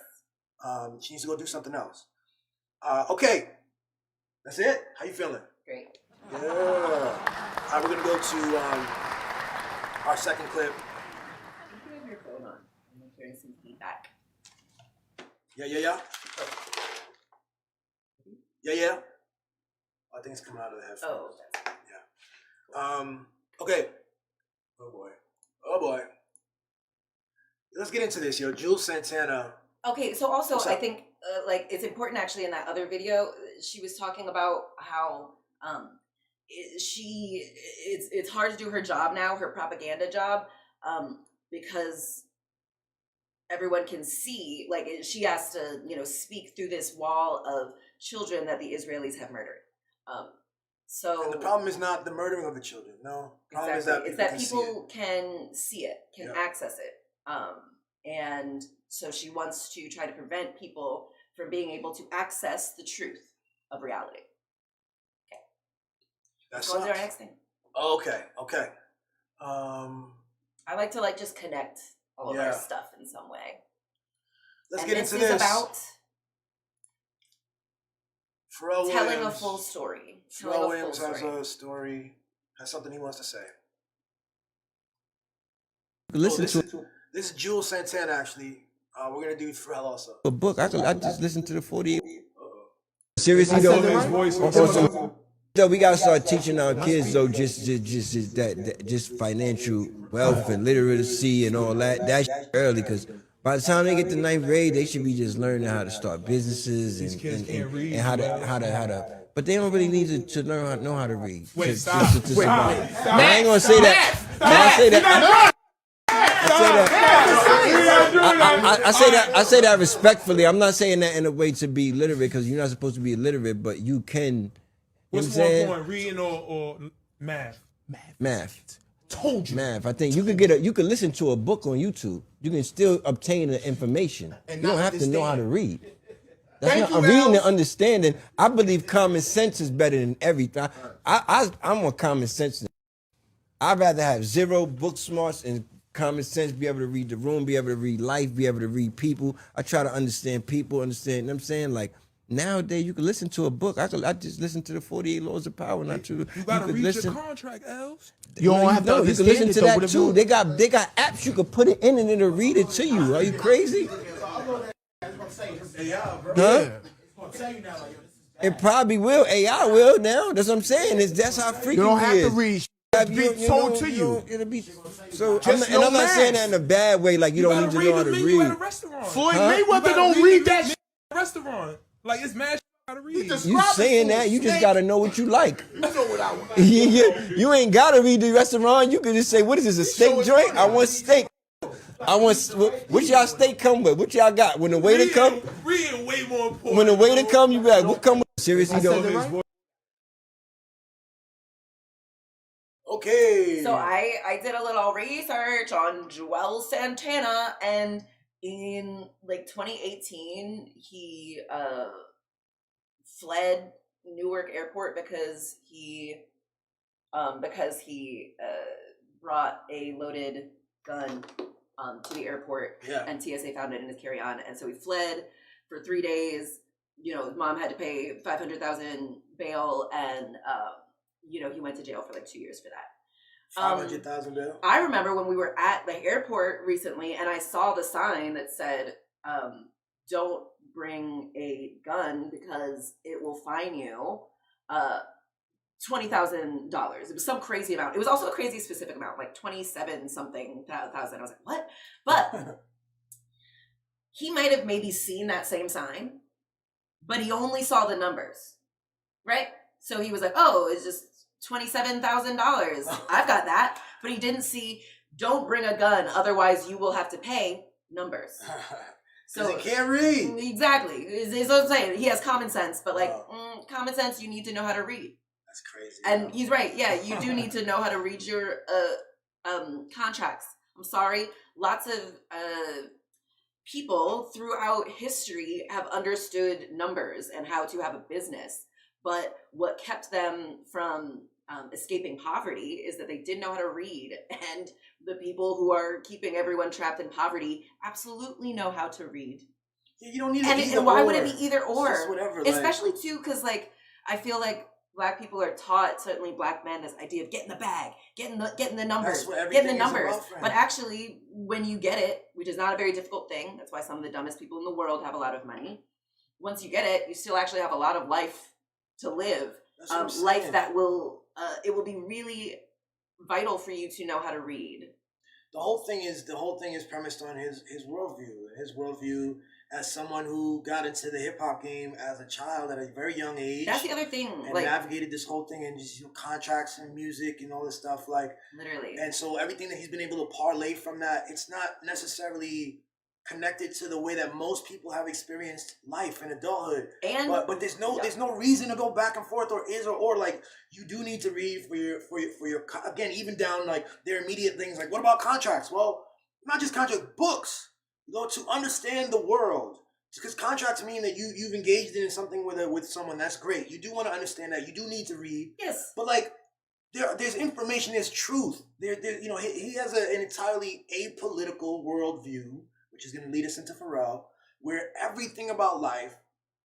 She needs to go do something else. Okay, that's it. How you feeling? Great. Yeah. All right, we're gonna go to our second clip. You have your phone on. I'm hearing some feedback. Yeah. I think it's coming out of the headphones. Oh, okay. Yeah. Okay. Oh boy. Let's get into this, yo. Juelz Santana. Okay, so also I think it's important actually in that other video, she was talking about how it's hard to do her job now, her propaganda job, because everyone can see, like she has to, speak through this wall of children that the Israelis have murdered. So and the problem is not the murdering of the children. No, the problem exactly. is that people can see it, can access it. And so she wants to try to prevent people from being able to access the truth of reality. Okay. That's our next thing. Okay. I like to just connect all of our stuff in some way. Let's get into this. This is about Pharell telling Williams. a full story. Pharell Williams has a story, has something he wants to say. Listen to this is Juelz Santana, actually. We're going to do Pharrell also. a book. I just listened to the 48. Seriously, though, we gotta start teaching our kids though, just financial wealth and literacy and all that. That early, because by the time they get to 9th grade, they should be just learning how to start businesses and how to. But they don't really need to know how to read. Wait, to stop. survive. I ain't gonna say that. I say that respectfully. I'm not saying that in a way to be literate, because you're not supposed to be illiterate, but you can. What's more important, reading or math? Math. Told you. Math. I think you could you could listen to a book on YouTube. You can still obtain the information. You don't have to know how to read. That's not reading and understanding. I believe common sense is better than everything. I'm a common sense. I'd rather have 0 book smarts and common sense, be able to read the room, be able to read life, be able to read people. I try to understand people, understand, you know what I'm saying? Like, nowadays, you can listen to a book. I just listen to the 48 Laws of Power, not to. You gotta read your contract, Els. You don't have to. You can listen to that too. They got apps you can put it in and it'll read it to you. Are you crazy? Huh? It probably will. AI will now. That's what I'm saying. That's how freaky it is. You don't have to read. It'll be told to you. It'll be so. I'm not saying that in a bad way. Like you don't need to know how to read. Floyd Mayweather don't read that shit at a restaurant. Like it's mad. Gotta read. You saying that? You just gotta know what you like. You know what I want. You ain't gotta read the restaurant. You can just say, "What is this? A steak joint? I want steak. I want. What y'all steak come with? What y'all got? When the waiter come, reading way more important. When the waiter come, you be like, "What come with?" Seriously, though. Okay. So I did a little research on Juelz Santana, and in 2018 he fled Newark Airport because he brought a loaded gun to the airport, and TSA found it in his carry-on, and so he fled for 3 days. His mom had to pay $500,000 bail, and he went to jail for 2 years for that. $500,000 bail? I remember when we were at the airport recently, and I saw the sign that said, "Don't bring a gun because it will fine you $20,000." It was some crazy amount. It was also a crazy specific amount, like 27 something thousand. I was like, what? But he might have maybe seen that same sign, but he only saw the numbers, right? So he was like, oh, it's just $27,000. I've got that. But he didn't see, "Don't bring a gun, otherwise you will have to pay" numbers. So he can't read. Exactly. Is what I'm saying. He has common sense, but common sense, you need to know how to read. That's crazy. And he's right. Yeah, you do need to know how to read your contracts. I'm sorry. Lots of people throughout history have understood numbers and how to have a business. But what kept them from escaping poverty is that they didn't know how to read. And the people who are keeping everyone trapped in poverty absolutely know how to read. Yeah, you don't need and why would it be either or? It's just whatever, especially too, because I feel like Black people are taught, certainly Black men, this idea of getting the bag, getting the numbers, getting the numbers. But actually, when you get it, which is not a very difficult thing, that's why some of the dumbest people in the world have a lot of money. Once you get it, you still actually have a lot of life to live. Life that will it will be really vital for you to know how to read. The whole thing is premised on his worldview as someone who got into the hip hop game as a child at a very young age. That's the other thing. And navigated this whole thing and just contracts and music and all this stuff literally. And so everything that he's been able to parlay from that, it's not necessarily connected to the way that most people have experienced life and adulthood. And but there's no reason to go back and forth or like you do need to read for your again, even down like their immediate things. Like, what about contracts? Well, not just contracts, books. You know, to understand the world. Because contracts mean that you've engaged in something with someone. That's great. You do want to understand that. You do need to read. yes, But like there's information, there's truth. There you know, he has an entirely apolitical worldview, which is going to lead us into Pharell, where everything about life,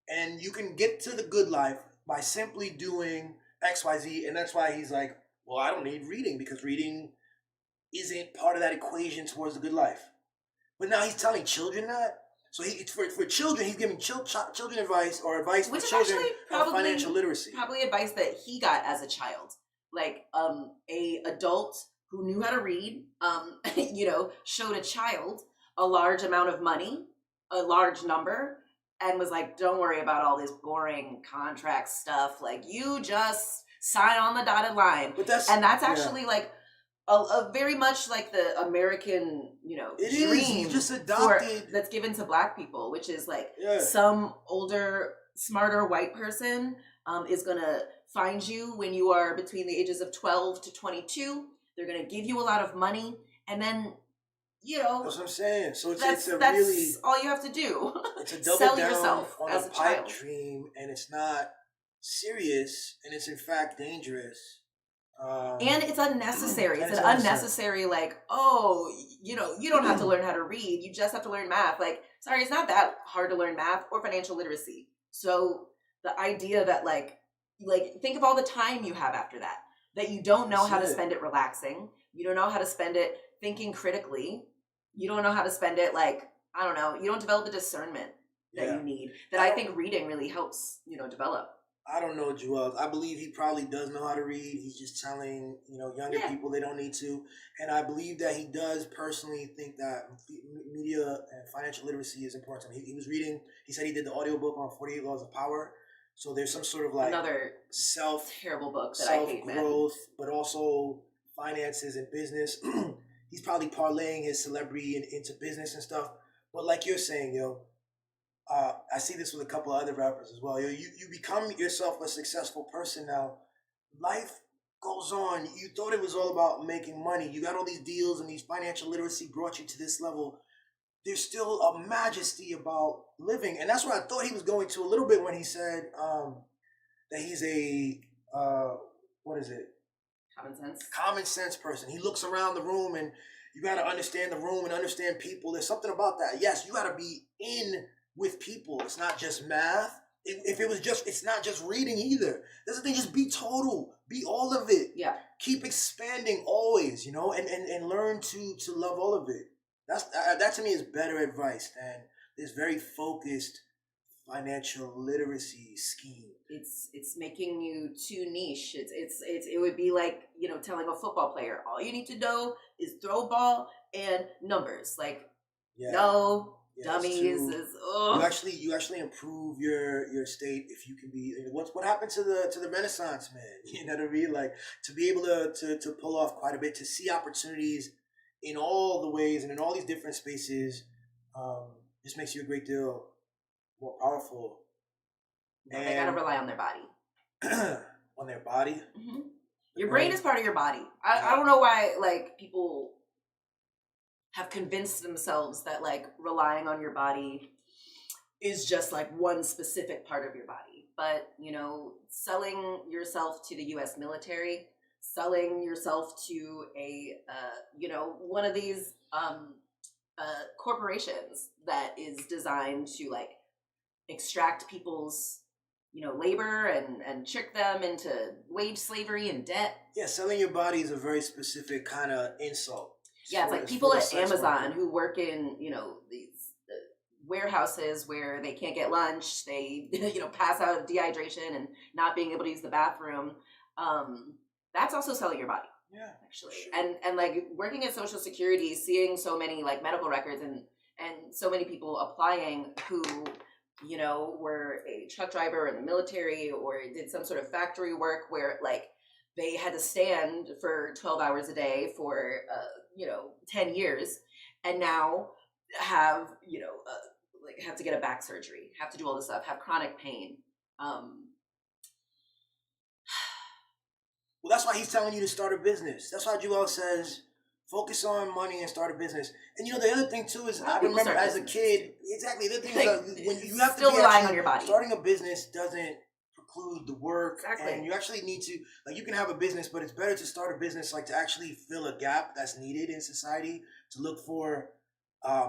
and you can get to the good life by simply doing XYZ, and that's why he's like, well, I don't need reading because reading isn't part of that equation towards the good life. But now he's telling children that. So for children, he's giving children advice or advice which for is children actually on financial literacy. probably advice that he got as a child, like a adult who knew how to read, you know, showed a child a large amount of money, a large number, and was like, don't worry about all this boring contract stuff. Like, you just sign on the dotted line. But that's actually like a very much like the American, you know, it dream is. You just adopted that's given to Black people, which is like Yeah. some older, smarter white person is gonna find you when you are between the ages of 12 to 22. They're gonna give you a lot of money, and then, you know, That's what I'm saying. So that's it's a really all you have to do. it's a double Sell down yourself on as a a pipe child. dream, and it's not serious, and it's in fact dangerous. And it's unnecessary. And It's an unnecessary, like, oh, you know, you don't have to learn how to read. You just have to learn math. Like, sorry, it's not that hard to learn math or financial literacy. So the idea that like think of all the time you have after that you don't know how to spend it relaxing. You don't know how to spend it thinking critically. You don't know how to spend it like, I don't know, you don't develop the discernment that you need. That I think reading really helps, you know, develop. I don't know, Juelz. I believe he probably does know how to read. He's just telling, you know, younger people they don't need to. And I believe that he does personally think that media and financial literacy is important. He was reading, he said he did the audiobook on 48 Laws of Power. So there's some sort of like another terrible book that I hate, man. Self-growth, but also finances and business. He's probably parlaying his celebrity into business and stuff. But like you're saying, yo, I see this with a couple of other rappers as well. You become yourself a successful person now. Life goes on. You thought it was all about making money. You got all these deals and these financial literacy brought you to this level. There's still a majesty about living. And that's what I thought he was going to a little bit when he said that he's a, what is it? Common sense person. He looks around the room and you got to understand the room and understand people. There's something about that. Yes, you got to be in with people. It's not just math. If it was just, it's not just reading either. That's the thing. Just be total. Be all of it. Yeah. Keep expanding always, you know, and learn to love all of it. That to me is better advice than this very focused financial literacy scheme. It's making you too niche. It would be like, you know, telling a football player all you need to know is throw ball and numbers. Like, no. Dummies is you actually improve your state if you can be. What happened to the Renaissance man? You know what I mean? Like, to be able to pull off quite a bit, to see opportunities in all the ways and in all these different spaces, just makes you a great deal more powerful. And they gotta rely on their body. On their body. Mm-hmm. Your brain is part of your body. I don't know why like people have convinced themselves that like relying on your body is just like one specific part of your body. But, you know, selling yourself to the US military, selling yourself to a, you know, one of these corporations that is designed to like extract people's, you know, labor and trick them into wage slavery and debt. Yeah, selling your body is a very specific kind of insult. Yeah, it's like people at Amazon who work in, you know, these warehouses where they can't get lunch, they, you know, pass out of dehydration and not being able to use the bathroom. That's also selling your body. Yeah, actually. Sure. And like working at Social Security, seeing so many like medical records and so many people applying who, you know, were a truck driver in the military or did some sort of factory work where like they had to stand for 12 hours a day for, you know, 10 years. And now have, like have to get a back surgery, have to do all this stuff, have chronic pain. Well, that's why he's telling you to start a business. That's why Juelz says, focus on money and start a business. And the other thing too is, I remember as a kid, exactly. The other thing is, when you have still to be relying on your body. Starting a business doesn't preclude the work, exactly. And you actually need to, like, you can have a business, but it's better to start a business, like, to actually fill a gap that's needed in society, to look for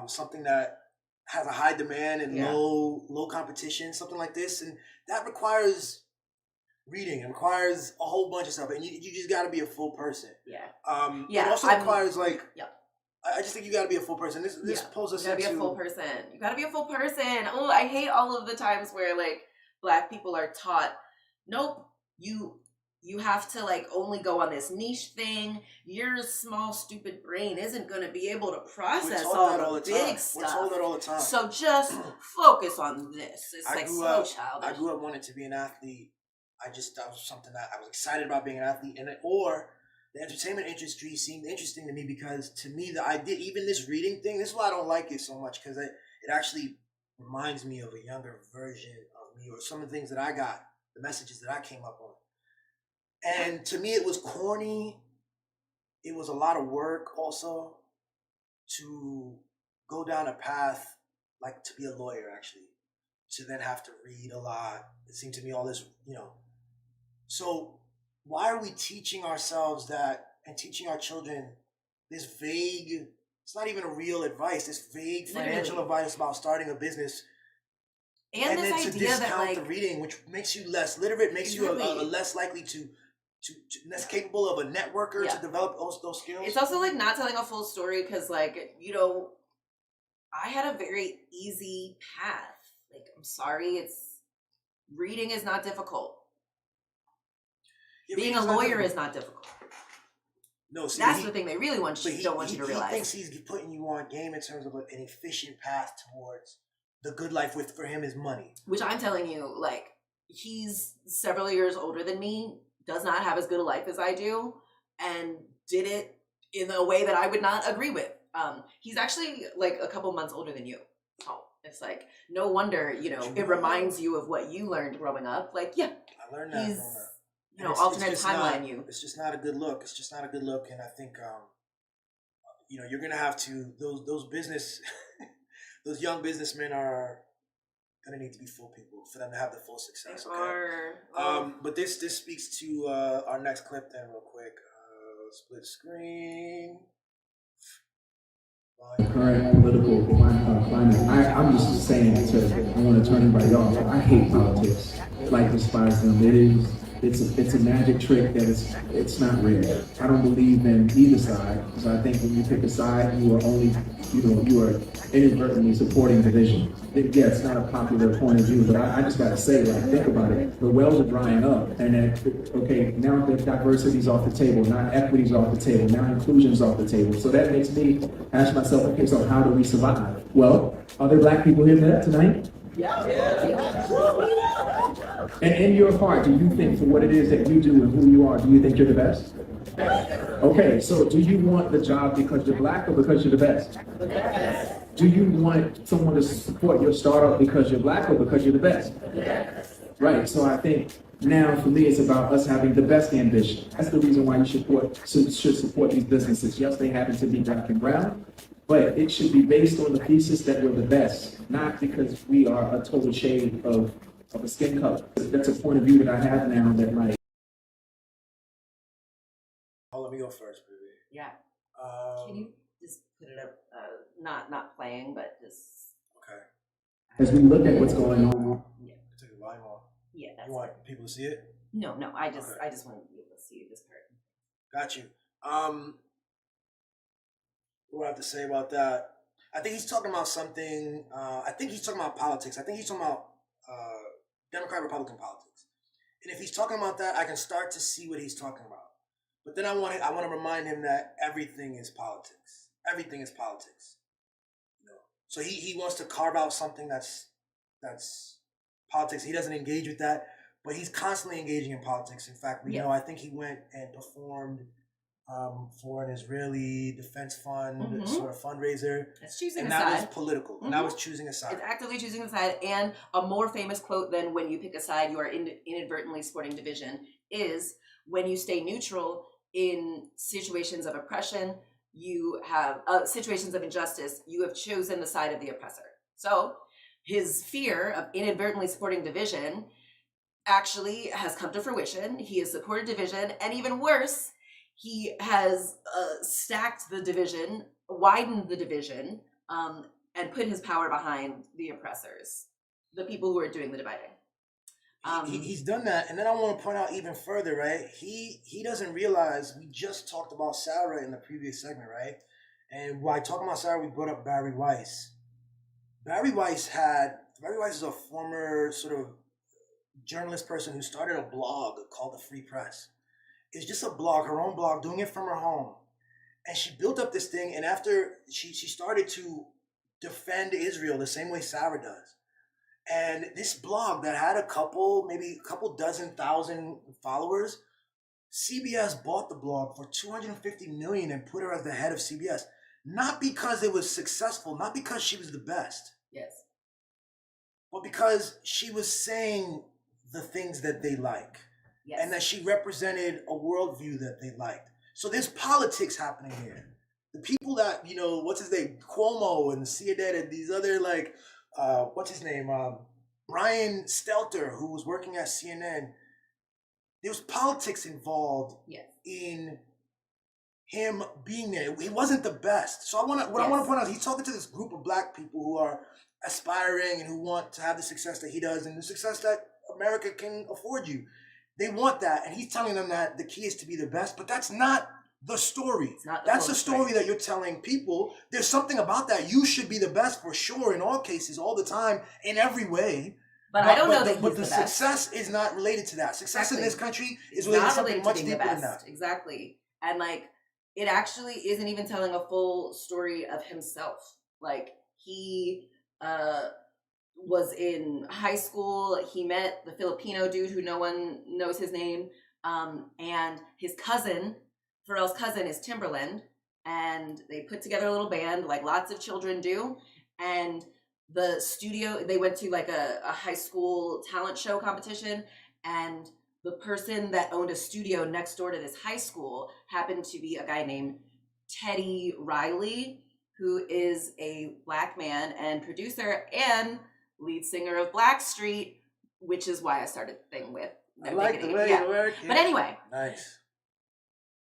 something that has a high demand and low competition, something like this, and that requires reading. It requires a whole bunch of stuff, and you just got to be a full person. It also requires I just think you got to be a full person. This pulls us into... You got to be a full person. You got to be a full person. Oh, I hate all of the times where like Black people are taught, nope, you have to like only go on this niche thing. Your small stupid brain isn't going to be able to process all the big stuff. We're told that all the time. So just focus on this. It's like so childish. I grew up wanting to be an athlete. That was something that I was excited about, being an athlete, or the entertainment industry seemed interesting to me, because to me the idea, even this reading thing, this is why I don't like it so much, because it actually reminds me of a younger version of me, or some of the things that I got, the messages that I came up on. And to me, it was corny. It was a lot of work also to go down a path, like to be a lawyer, actually, to then have to read a lot. It seemed to me all this, So why are we teaching ourselves that, and teaching our children this vague, it's not even a real advice, this vague financial advice about starting a business, and this then to idea discount that, like, the reading, which makes you less literate, makes you less likely to less capable of a networker to develop those skills. It's also like not telling a full story, because like, I had a very easy path. Like, I'm sorry, reading is not difficult. Being a lawyer is not difficult. No, see, that's the thing they really don't want you to realize. He thinks he's putting you on game in terms of an efficient path towards the good life. For him is money. Which I'm telling you, like, he's several years older than me, does not have as good a life as I do, and did it in a way that I would not agree with. He's actually like a couple months older than you. Oh, it's like, no wonder, it reminds you of what you learned growing up. Like, I learned that. He's, alternate timeline. It's just not a good look. It's just not a good look. And I think, you're going to have to, those young businessmen are going to need to be full people for them to have the full success. Okay? But this speaks to our next clip then real quick. Split screen. Current political climate. I'm just saying, I want to turn everybody off. I hate politics. Like, despise them. It's a magic trick that it's not real. I don't believe in either side, because I think when you pick a side, you are only, you are inadvertently supporting division. Yeah, it's not a popular point of view, but I just gotta say, like, think about it. The wells are drying up, and now the diversity's off the table, now equity's off the table, now inclusion's off the table. So that makes me ask myself, okay, so how do we survive? Well, are there Black people here tonight? And in your heart, do you think, for what it is that you do and who you are, do you think you're the best? Okay, so do you want the job because you're Black or because you're the best? Do you want someone to support your startup because you're Black or because you're the best? Right, so I think now for me it's about us having the best ambition. That's the reason why you should support these businesses. Yes, they happen to be Black and brown, but it should be based on the thesis that we're the best, not because we are a total shade of a skin color. That's a point of view that I have now that, like... Oh, let me go first, baby. Yeah. Can you just put it up, not playing, but just... Okay. As we look at what's going on... Yeah. Take the volume off. Yeah, that's... You want people to see it? No, I just want to be able to see this part. Got you. What do I have to say about that? I think he's talking about something. I think he's talking about politics. I think he's talking about Democrat-Republican politics. And if he's talking about that, I can start to see what he's talking about. But then I want to remind him that everything is politics. Everything is politics. So he wants to carve out something that's politics. He doesn't engage with that, but he's constantly engaging in politics. In fact, I think he went and performed for an Israeli defense fund sort of fundraiser. It's choosing and a that side. was political. And that was choosing a side. It's actively choosing a side. And a more famous quote than when you pick a side, you are inadvertently supporting division is when you stay neutral in situations of oppression, you have situations of injustice, you have chosen the side of the oppressor. So his fear of inadvertently supporting division actually has come to fruition. He has supported division, and even worse, he has stacked the division, widened the division, and put his power behind the oppressors, the people who are doing the dividing. He's done that, and then I want to point out even further, right? He doesn't realize, we just talked about Sarah in the previous segment, right? And while talking about Sarah, we brought up Barry Weiss. Barry Weiss is a former sort of journalist person who started a blog called The Free Press. It's just a blog, her own blog, doing it from her home. And she built up this thing, and after she started to defend Israel the same way Sarah does. And this blog that had maybe a couple dozen thousand followers, CBS bought the blog for $250 million and put her as the head of CBS. Not because it was successful, not because she was the best. Yes. But because she was saying the things that they like. Yes. And that she represented a worldview that they liked. So there's politics happening here. The people that, what's his name? Cuomo and CNN and these other what's his name? Brian Stelter, who was working at CNN. There was politics involved in him being there. He wasn't the best. So I want to point out, he's talking to this group of black people who are aspiring and who want to have the success that he does and the success that America can afford you. They want that, and he's telling them that the key is to be the best, but that's not the story. That's the story that you're telling people. There's something about that. You should be the best for sure in all cases, all the time, in every way. But I don't know that he's but the best. Success is not related to that. Success in this country is related to something much deeper than that. Exactly. And it actually isn't even telling a full story of himself. He was in high school. He met the Filipino dude who no one knows his name. And his cousin, Pharrell's cousin, is Timberland. And they put together a little band like lots of children do. And the studio, they went to a high school talent show competition. And the person that owned a studio next door to this high school happened to be a guy named Teddy Riley, who is a black man and producer and lead singer of Blackstreet, which is why I started the thing with. I like the way you work. But anyway. Nice.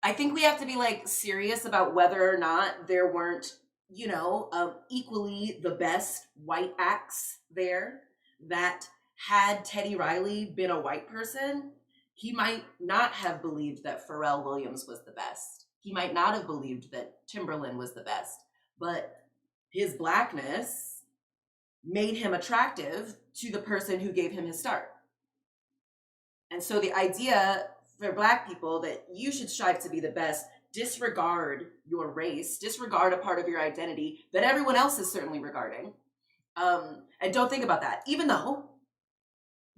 I think we have to be serious about whether or not there weren't, equally the best white acts there that had Teddy Riley been a white person, he might not have believed that Pharrell Williams was the best. He might not have believed that Timberland was the best, but his blackness made him attractive to the person who gave him his start. And so the idea for black people that you should strive to be the best, disregard your race, disregard a part of your identity that everyone else is certainly regarding, and don't think about that. Even though,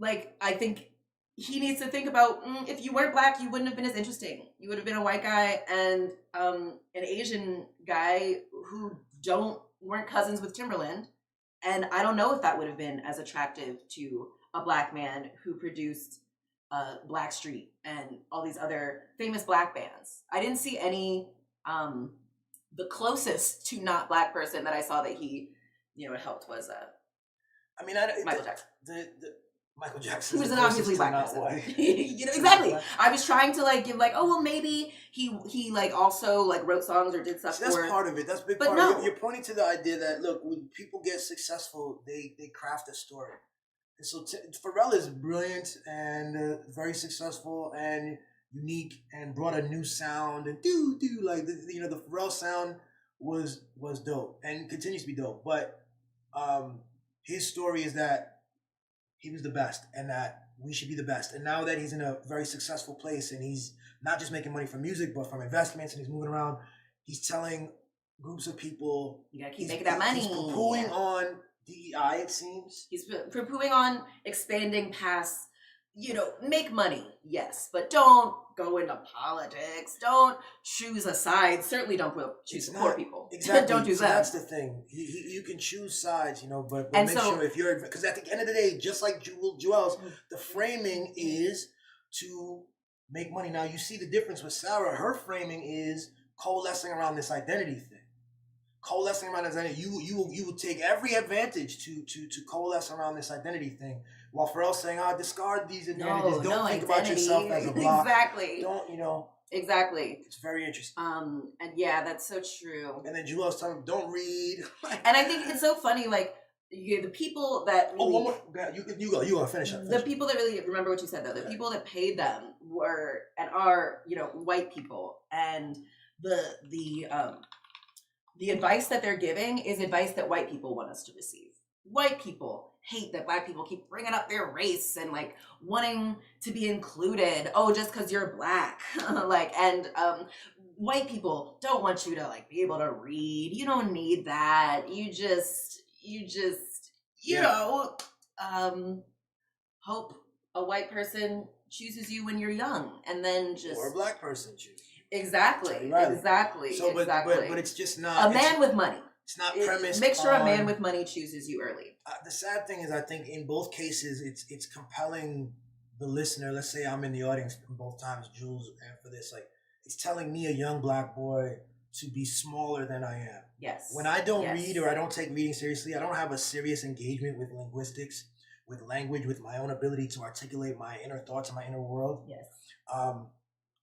I think he needs to think about, if you weren't black, you wouldn't have been as interesting. You would have been a white guy and an Asian guy who weren't cousins with Timberland. And I don't know if that would have been as attractive to a black man who produced Blackstreet and all these other famous black bands. I didn't see any, the closest to not black person that I saw that he, helped was Michael Jackson. Michael Jackson. Who was an obviously black person. Exactly. I was trying to give maybe he also wrote songs or did stuff. See, that's part of it. That's a big part. No. You're pointing to the idea that look, when people get successful, they craft a story. And so Pharrell is brilliant and very successful and unique and brought a new sound and the Pharrell sound was dope and continues to be dope. But his story is that he was the best and that we should be the best. And now that he's in a very successful place and he's not just making money from music, but from investments and he's moving around, he's telling groups of people, you gotta keep making that money. He's poo-pooing on DEI, it seems. He's poo-pooing on expanding past make money, yes, but don't go into politics. Don't choose a side. Certainly don't choose poor people. Exactly. Don't do so that. That's the thing. You can choose sides, but And make sure if you're, because at the end of the day, just like Juelz, the framing is to make money. Now you see the difference with Sarah. Her framing is coalescing around this identity thing. Coalescing around this identity. You will take every advantage to coalesce around this identity thing. While Pharrell's saying, discard these advantages. Don't think about yourself as a block. Exactly. Don't, Exactly. It's very interesting. And yeah, that's so true. And then Juelz telling him, don't read. And I think it's so funny, like, the people that really, one more. You go. Finish up. The people that really, remember what you said though, the people that paid them were and are, white people. And the advice that they're giving is advice that white people want us to receive. White people hate that black people keep bringing up their race and like wanting to be included. Oh, just because you're black. White people don't want you to like be able to read. You don't need that. You just hope a white person chooses you when you're young, and then or a black person chooses. Exactly. Right. Exactly. So, but it's just not a man with money. It's not premised. Make sure on, a man with money chooses you early. The sad thing is, I think in both cases, it's compelling the listener. Let's say I'm in the audience both times, Juelz, and for this, like, it's telling me, a young black boy, to be smaller than I am. Yes. When I don't read or I don't take reading seriously, I don't have a serious engagement with linguistics, with language, with my own ability to articulate my inner thoughts and my inner world. Yes.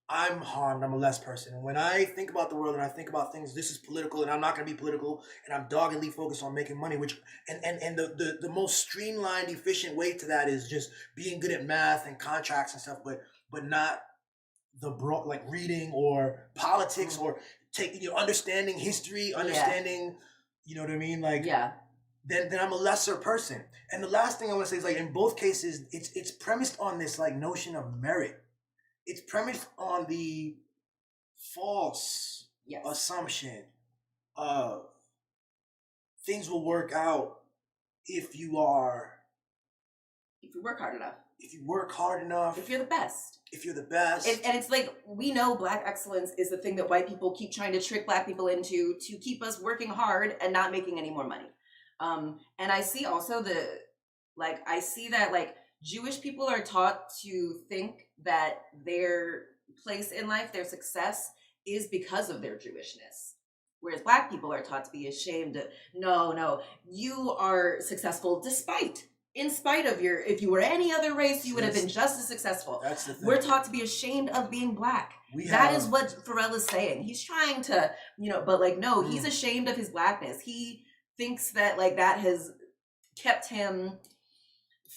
I'm harmed. I'm a less person. And when I think about the world and I think about things, this is political and I'm not going to be political and I'm doggedly focused on making money, which, and the most streamlined, efficient way to that is just being good at math and contracts and stuff, but not the broad, like reading or politics or taking, understanding history, understanding, you know what I mean? Like, then I'm a lesser person. And the last thing I want to say is, like, in both cases, it's premised on this like notion of merit. It's premised on the false assumption of things will work out if you work hard enough. If you work hard enough. If you're the best. If you're the best. And it's like, we know black excellence is the thing that white people keep trying to trick black people into to keep us working hard and not making any more money. And I see also I see that like Jewish people are taught to think that their place in life, their success, is because of their Jewishness. Whereas black people are taught to be ashamed of, no, you are successful in spite of if you were any other race, you would have been just as successful. That's the thing. We're taught to be ashamed of being black. That is what Pharrell is saying. He's trying to, but like, no, he's ashamed of his blackness. He thinks that like that has kept him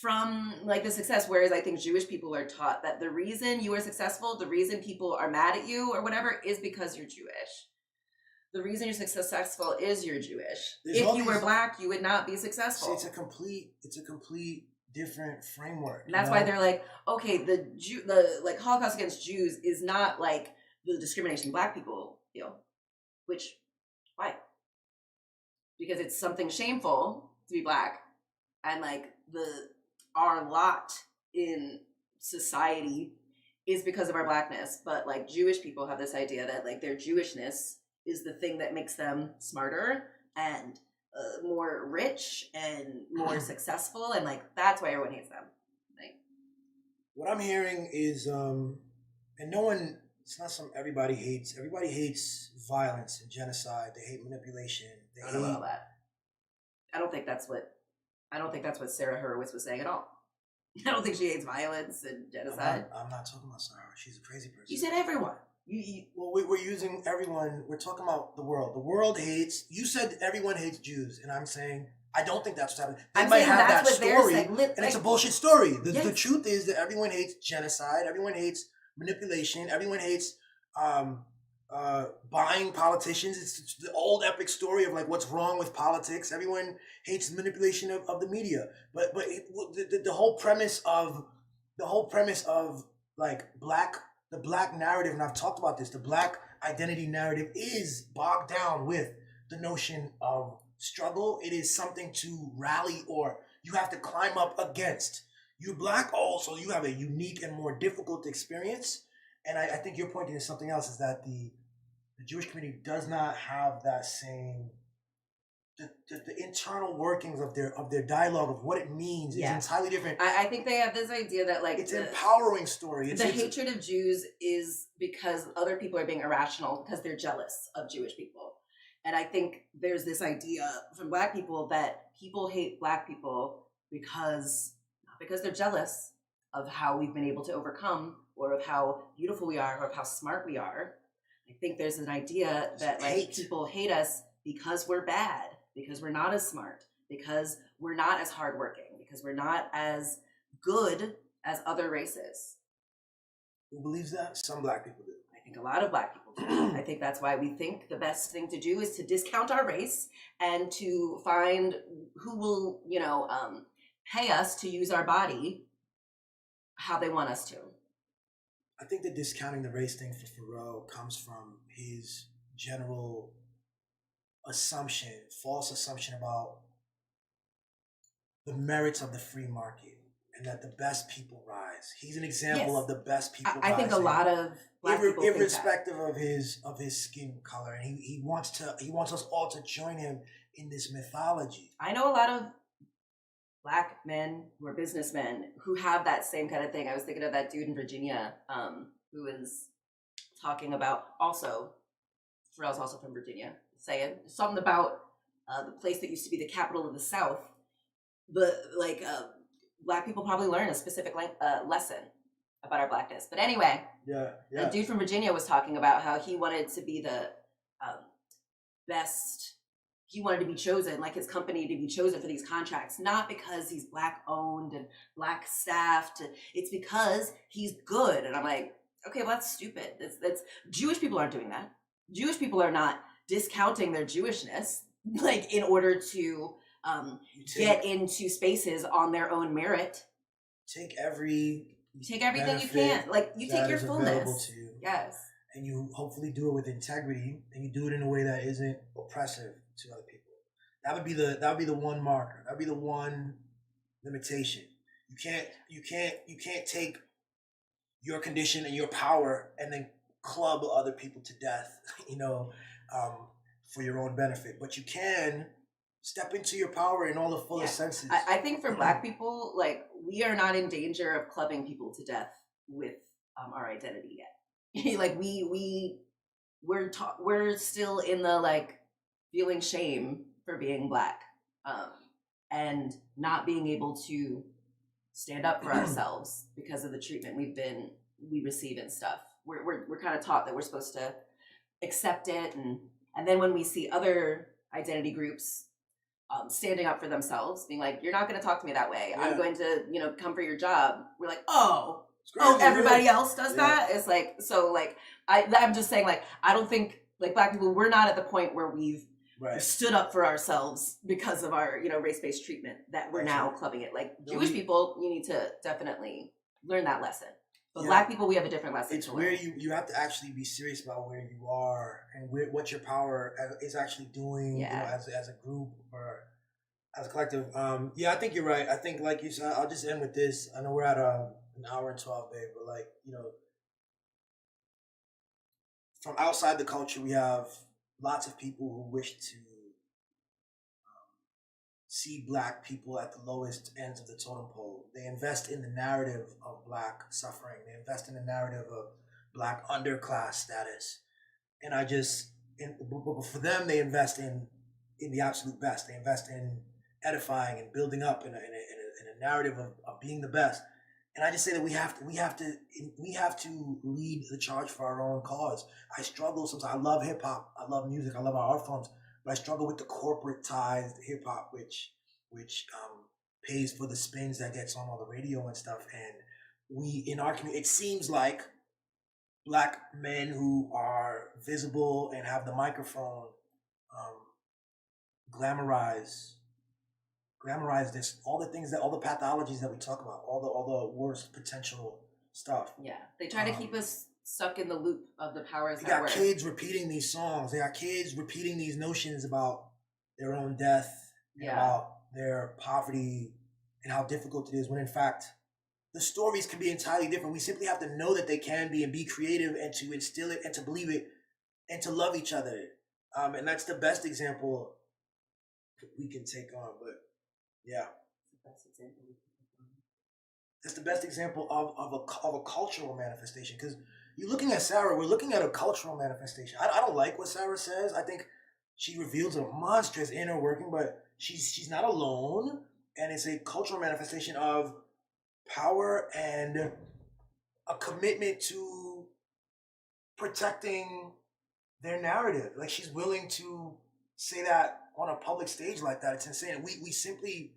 from like the success, whereas I think Jewish people are taught that the reason you are successful, the reason people are mad at you or whatever, is because you're Jewish. The reason you're successful is you're Jewish. If you were black, you would not be successful. See, it's a complete different framework. And that's why they're like, okay, the like Holocaust against Jews is not like the discrimination black people feel. Why? Because it's something shameful to be black, and like our lot in society is because of our blackness. But like Jewish people have this idea that like their Jewishness is the thing that makes them smarter and more rich and more successful, and like that's why everyone hates them. Like, what I'm hearing is and no one, it's not everybody hates violence and genocide. They hate manipulation. I don't know about that. I don't think that's what Sarah Horowitz was saying at all. I don't think she hates violence and genocide. I'm not talking about Sarah. She's a crazy person. You said everyone. Well, we're using everyone. We're talking about the world. The world hates. You said everyone hates Jews, and I'm saying I don't think that's what's happening. They might have that story, and it's a bullshit story. The truth is that everyone hates genocide. Everyone hates manipulation. Everyone hates buying politicians. It's the old epic story of like what's wrong with politics. Everyone hates manipulation of the media. But the whole premise of like the black narrative, and I've talked about this, the black identity narrative is bogged down with the notion of struggle. It is something to rally, or you have to climb up against. you're black also, you have a unique and more difficult experience. And I think you're pointing to something else, is that the Jewish community does not have that same the internal workings of their dialogue of what it means is entirely different. I think they have this idea that like it's an empowering story. The hatred of Jews is because other people are being irrational because they're jealous of Jewish people. And I think there's this idea from black people that people hate black people because, not because they're jealous of how we've been able to overcome or of how beautiful we are or of how smart we are. I think there's an idea that like people hate us because we're bad, because we're not as smart, because we're not as hardworking, because we're not as good as other races. Who believes that? Some black people do. I think a lot of black people do. I think that's why we think the best thing to do is to discount our race and to find who will, pay us to use our body how they want us to. I think the discounting the race thing for Pharell comes from his general assumption, false assumption about the merits of the free market and that the best people rise. He's an example of the best people I think a lot of black people irrespective of his skin color, and he wants us all to join him in this mythology. I know a lot of black men who are businessmen who have that same kind of thing. I was thinking of that dude in Virginia who was talking about also, Pharrell's also from Virginia, saying something about the place that used to be the capital of the South. But black people probably learn a specific lesson about our blackness. But anyway, the dude from Virginia was talking about how he wanted to be the best. He wanted to be chosen, like his company to be chosen for these contracts, not because he's black owned and black staffed. It's because he's good. And I'm like, okay, well, that's stupid. That's Jewish people aren't doing that. Jewish people are not discounting their Jewishness, like in order to get into spaces on their own merit. Take everything you can. Like you take your fullness. To you. Yes. And you hopefully do it with integrity, and you do it in a way that isn't oppressive to other people. That would be the one marker. That would be the one limitation. You can't take your condition and your power and then club other people to death, for your own benefit. But you can step into your power in all the fullest senses. I think for black people, like, we are not in danger of clubbing people to death with our identity yet. Like we're still in the like feeling shame for being black and not being able to stand up for ourselves because of the treatment we receive and stuff. We're kind of taught that we're supposed to accept it, and then when we see other identity groups standing up for themselves, being like, you're not going to talk to me that way. I'm going to, come for your job. We're like, oh, everybody else does that. It's like, so like, I'm just saying, like, I don't think like black people, we're not at the point where we've stood up for ourselves because of our, race-based treatment that we're now clubbing it. Like Jewish people, you need to definitely learn that lesson. But black people, we have a different lesson. It's where you have to actually be serious about where you are and what your power is actually doing, as a group or as a collective. I think you're right. I think, like you said, I'll just end with this. I know we're at an hour and 12, babe, but like, from outside the culture, we have lots of people who wish to see black people at the lowest ends of the totem pole. They invest in the narrative of black suffering. They invest in the narrative of black underclass status. And but for them, they invest in the absolute best. They invest in edifying and building up in a narrative of being the best. And I just say that we have to lead the charge for our own cause. I struggle sometimes. I love hip hop. I love music. I love our art forms. But I struggle with the corporatized hip hop, which pays for the spins that gets on all the radio and stuff. And we, in our community, it seems like black men who are visible and have the microphone glamorize this, all the pathologies that we talk about, all the worst potential stuff. Yeah, they try to keep us stuck in the loop of the powers that work. They got kids repeating these songs. They got kids repeating these notions about their own death, about their poverty, and how difficult it is. When in fact, the stories can be entirely different. We simply have to know that they can be and be creative and to instill it and to believe it and to love each other. And that's the best example we can take on. But yeah, that's the best example of a cultural manifestation. Because you're looking at Sarah, we're looking at a cultural manifestation. I don't like what Sarah says. I think she reveals a monstrous inner working, but she's not alone, and it's a cultural manifestation of power and a commitment to protecting their narrative. Like, she's willing to say that on a public stage like that. It's insane. We simply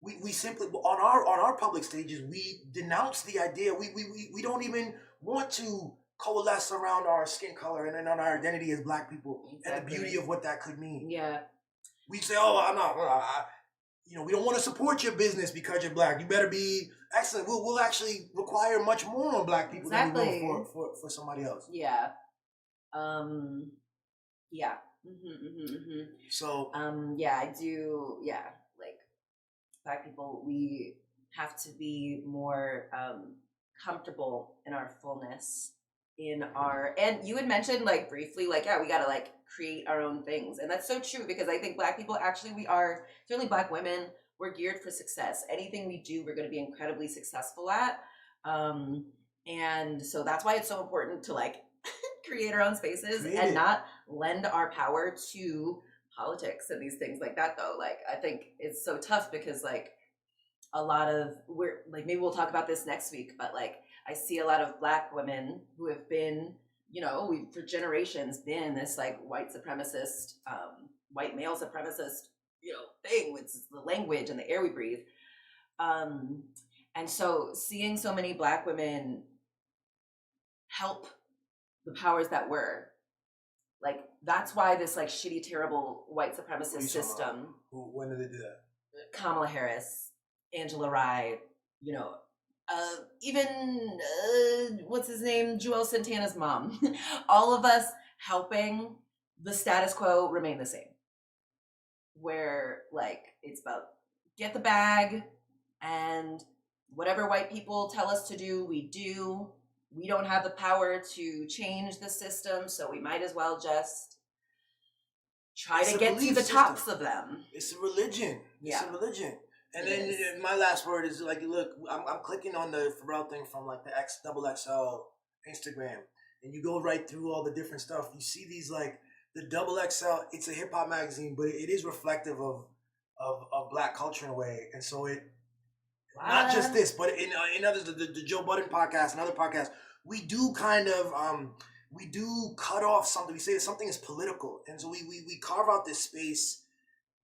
on our public stages, we denounce the idea. We don't even want to coalesce around our skin color and then on our identity as Black people. Exactly. And the beauty of what that could mean. Yeah. We say, oh, I'm not, we don't want to support your business because you're Black. You better be excellent. We'll actually require much more on Black people than we will for somebody else. Yeah. Yeah. So. Yeah, I do. Yeah. Like, Black people, we have to be more comfortable in our fullness, and you had mentioned like briefly, like, yeah, we gotta like create our own things, and that's so true, because I think Black people, actually, we are, certainly Black women, we're geared for success. Anything we do, we're going to be incredibly successful at, and so that's why it's so important to like create our own spaces and not lend our power to politics and these things like that. Though, like, I think it's so tough because like a lot of, we're like, maybe we'll talk about this next week, but like I see a lot of Black women who have been, we've for generations been this like white supremacist, white male supremacist, thing, which is the language and the air we breathe. And so seeing so many Black women help the powers that were, like, that's why this like shitty, terrible white supremacist system. When did they do that? Kamala Harris, Angela Rye, even what's his name, Juelz Santana's mom. All of us helping the status quo remain the same. Where like it's about get the bag, and whatever white people tell us to do, we do. We don't have the power to change the system, so we might as well just try to get to the tops of them. It's a religion. It's a religion. And then my last word is like, look, I'm clicking on the Pharell thing from like the XXL Instagram, and you go right through all the different stuff. You see these like the XXL. It's a hip hop magazine, but it is reflective of Black culture in a way. And so it not just this, but in others, the Joe Budden podcast and other podcasts, we do kind of we do cut off something. We say that something is political, and so we carve out this space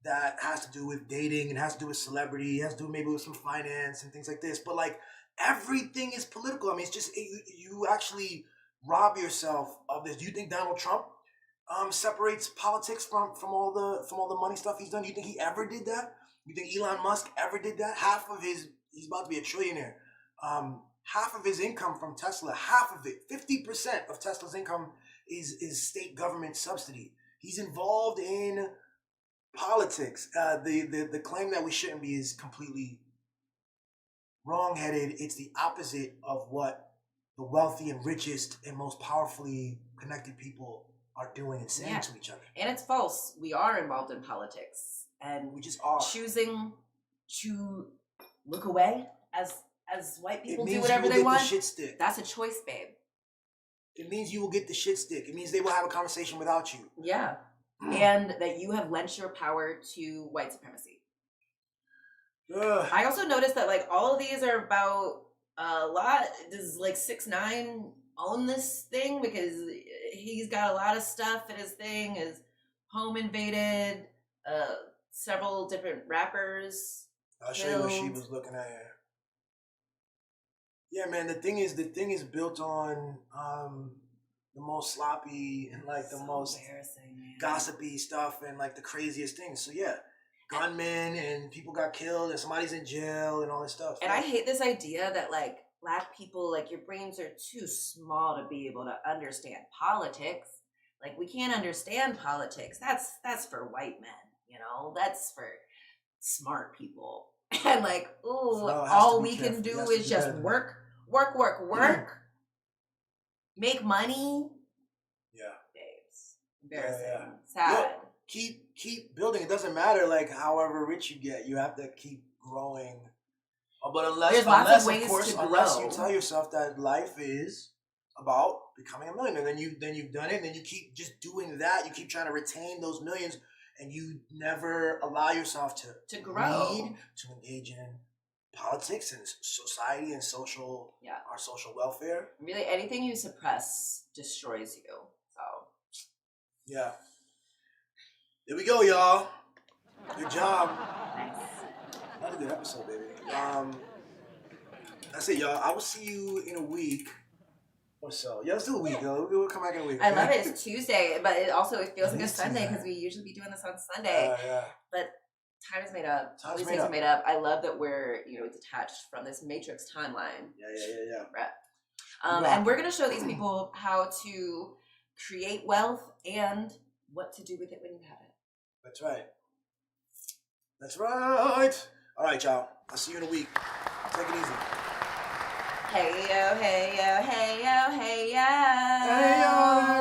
that has to do with dating and has to do with celebrity, has to do maybe with some finance and things like this. But like everything is political. I mean, it's just you actually rob yourself of this. Do you think Donald Trump separates politics from all the money stuff he's done? Do you think he ever did that? You think Elon Musk ever did that? He's about to be a trillionaire. Half of his income from Tesla, half of it, 50% of Tesla's income is state government subsidy. He's involved in politics. The claim that we shouldn't be is completely wrong-headed. It's the opposite of what the wealthy and richest and most powerfully connected people are doing and saying to each other. And it's false. We are involved in politics, and we just are choosing to look away as white people do whatever they want. The shit stick. That's a choice, babe. It means you will get the shit stick. It means they will have a conversation without you. Yeah. And that you have lent your power to white supremacy. I also noticed that like all of these are about a lot. Does like 6ix9ine own this thing? Because he's got a lot of stuff in his thing. His home invaded. Several different rappers. I'll show you what she was looking at here. Yeah, man. The thing is built on the most sloppy and like the most gossipy stuff and like the craziest things. So yeah, gunmen and people got killed and somebody's in jail and all this stuff. And I hate this idea that like Black people, like your brains are too small to be able to understand politics. Like we can't understand politics. That's for white men, that's for smart people. and like, ooh, Pharrell has all to be we careful. can He do has to is be just careful. work, make money. Yeah. Babes, embarrassing, Yeah. sad. Look, keep building. It doesn't matter like however rich you get, you have to keep growing. But There's lots of ways of course, to unless you grow. tell yourself that life is about becoming a millionaire, then you've done it, and then you keep just doing that. You keep trying to retain those millions, and you never allow yourself to grow, read, to engage in politics and society and our social welfare. Really, anything you suppress destroys you. So Yeah. There we go, y'all. Good job. nice. Another good episode, baby. That's it, y'all. I will see you in a week or so. Yeah, let's do a week, yo. We'll come back in a week. I love it. It's Tuesday, but it feels It like a is Sunday Tuesday. because we usually be doing this on Sunday. Yeah. But time is made up. Time's All these made things up. are made up. I love that we're detached from this matrix timeline. Yeah. And we're gonna show these people how to create wealth and what to do with it when you have it. That's right. That's right. All right, y'all. I'll see you in a week. Take it easy. Hey yo, hey yo, hey yo, hey yo. Hey, y'all.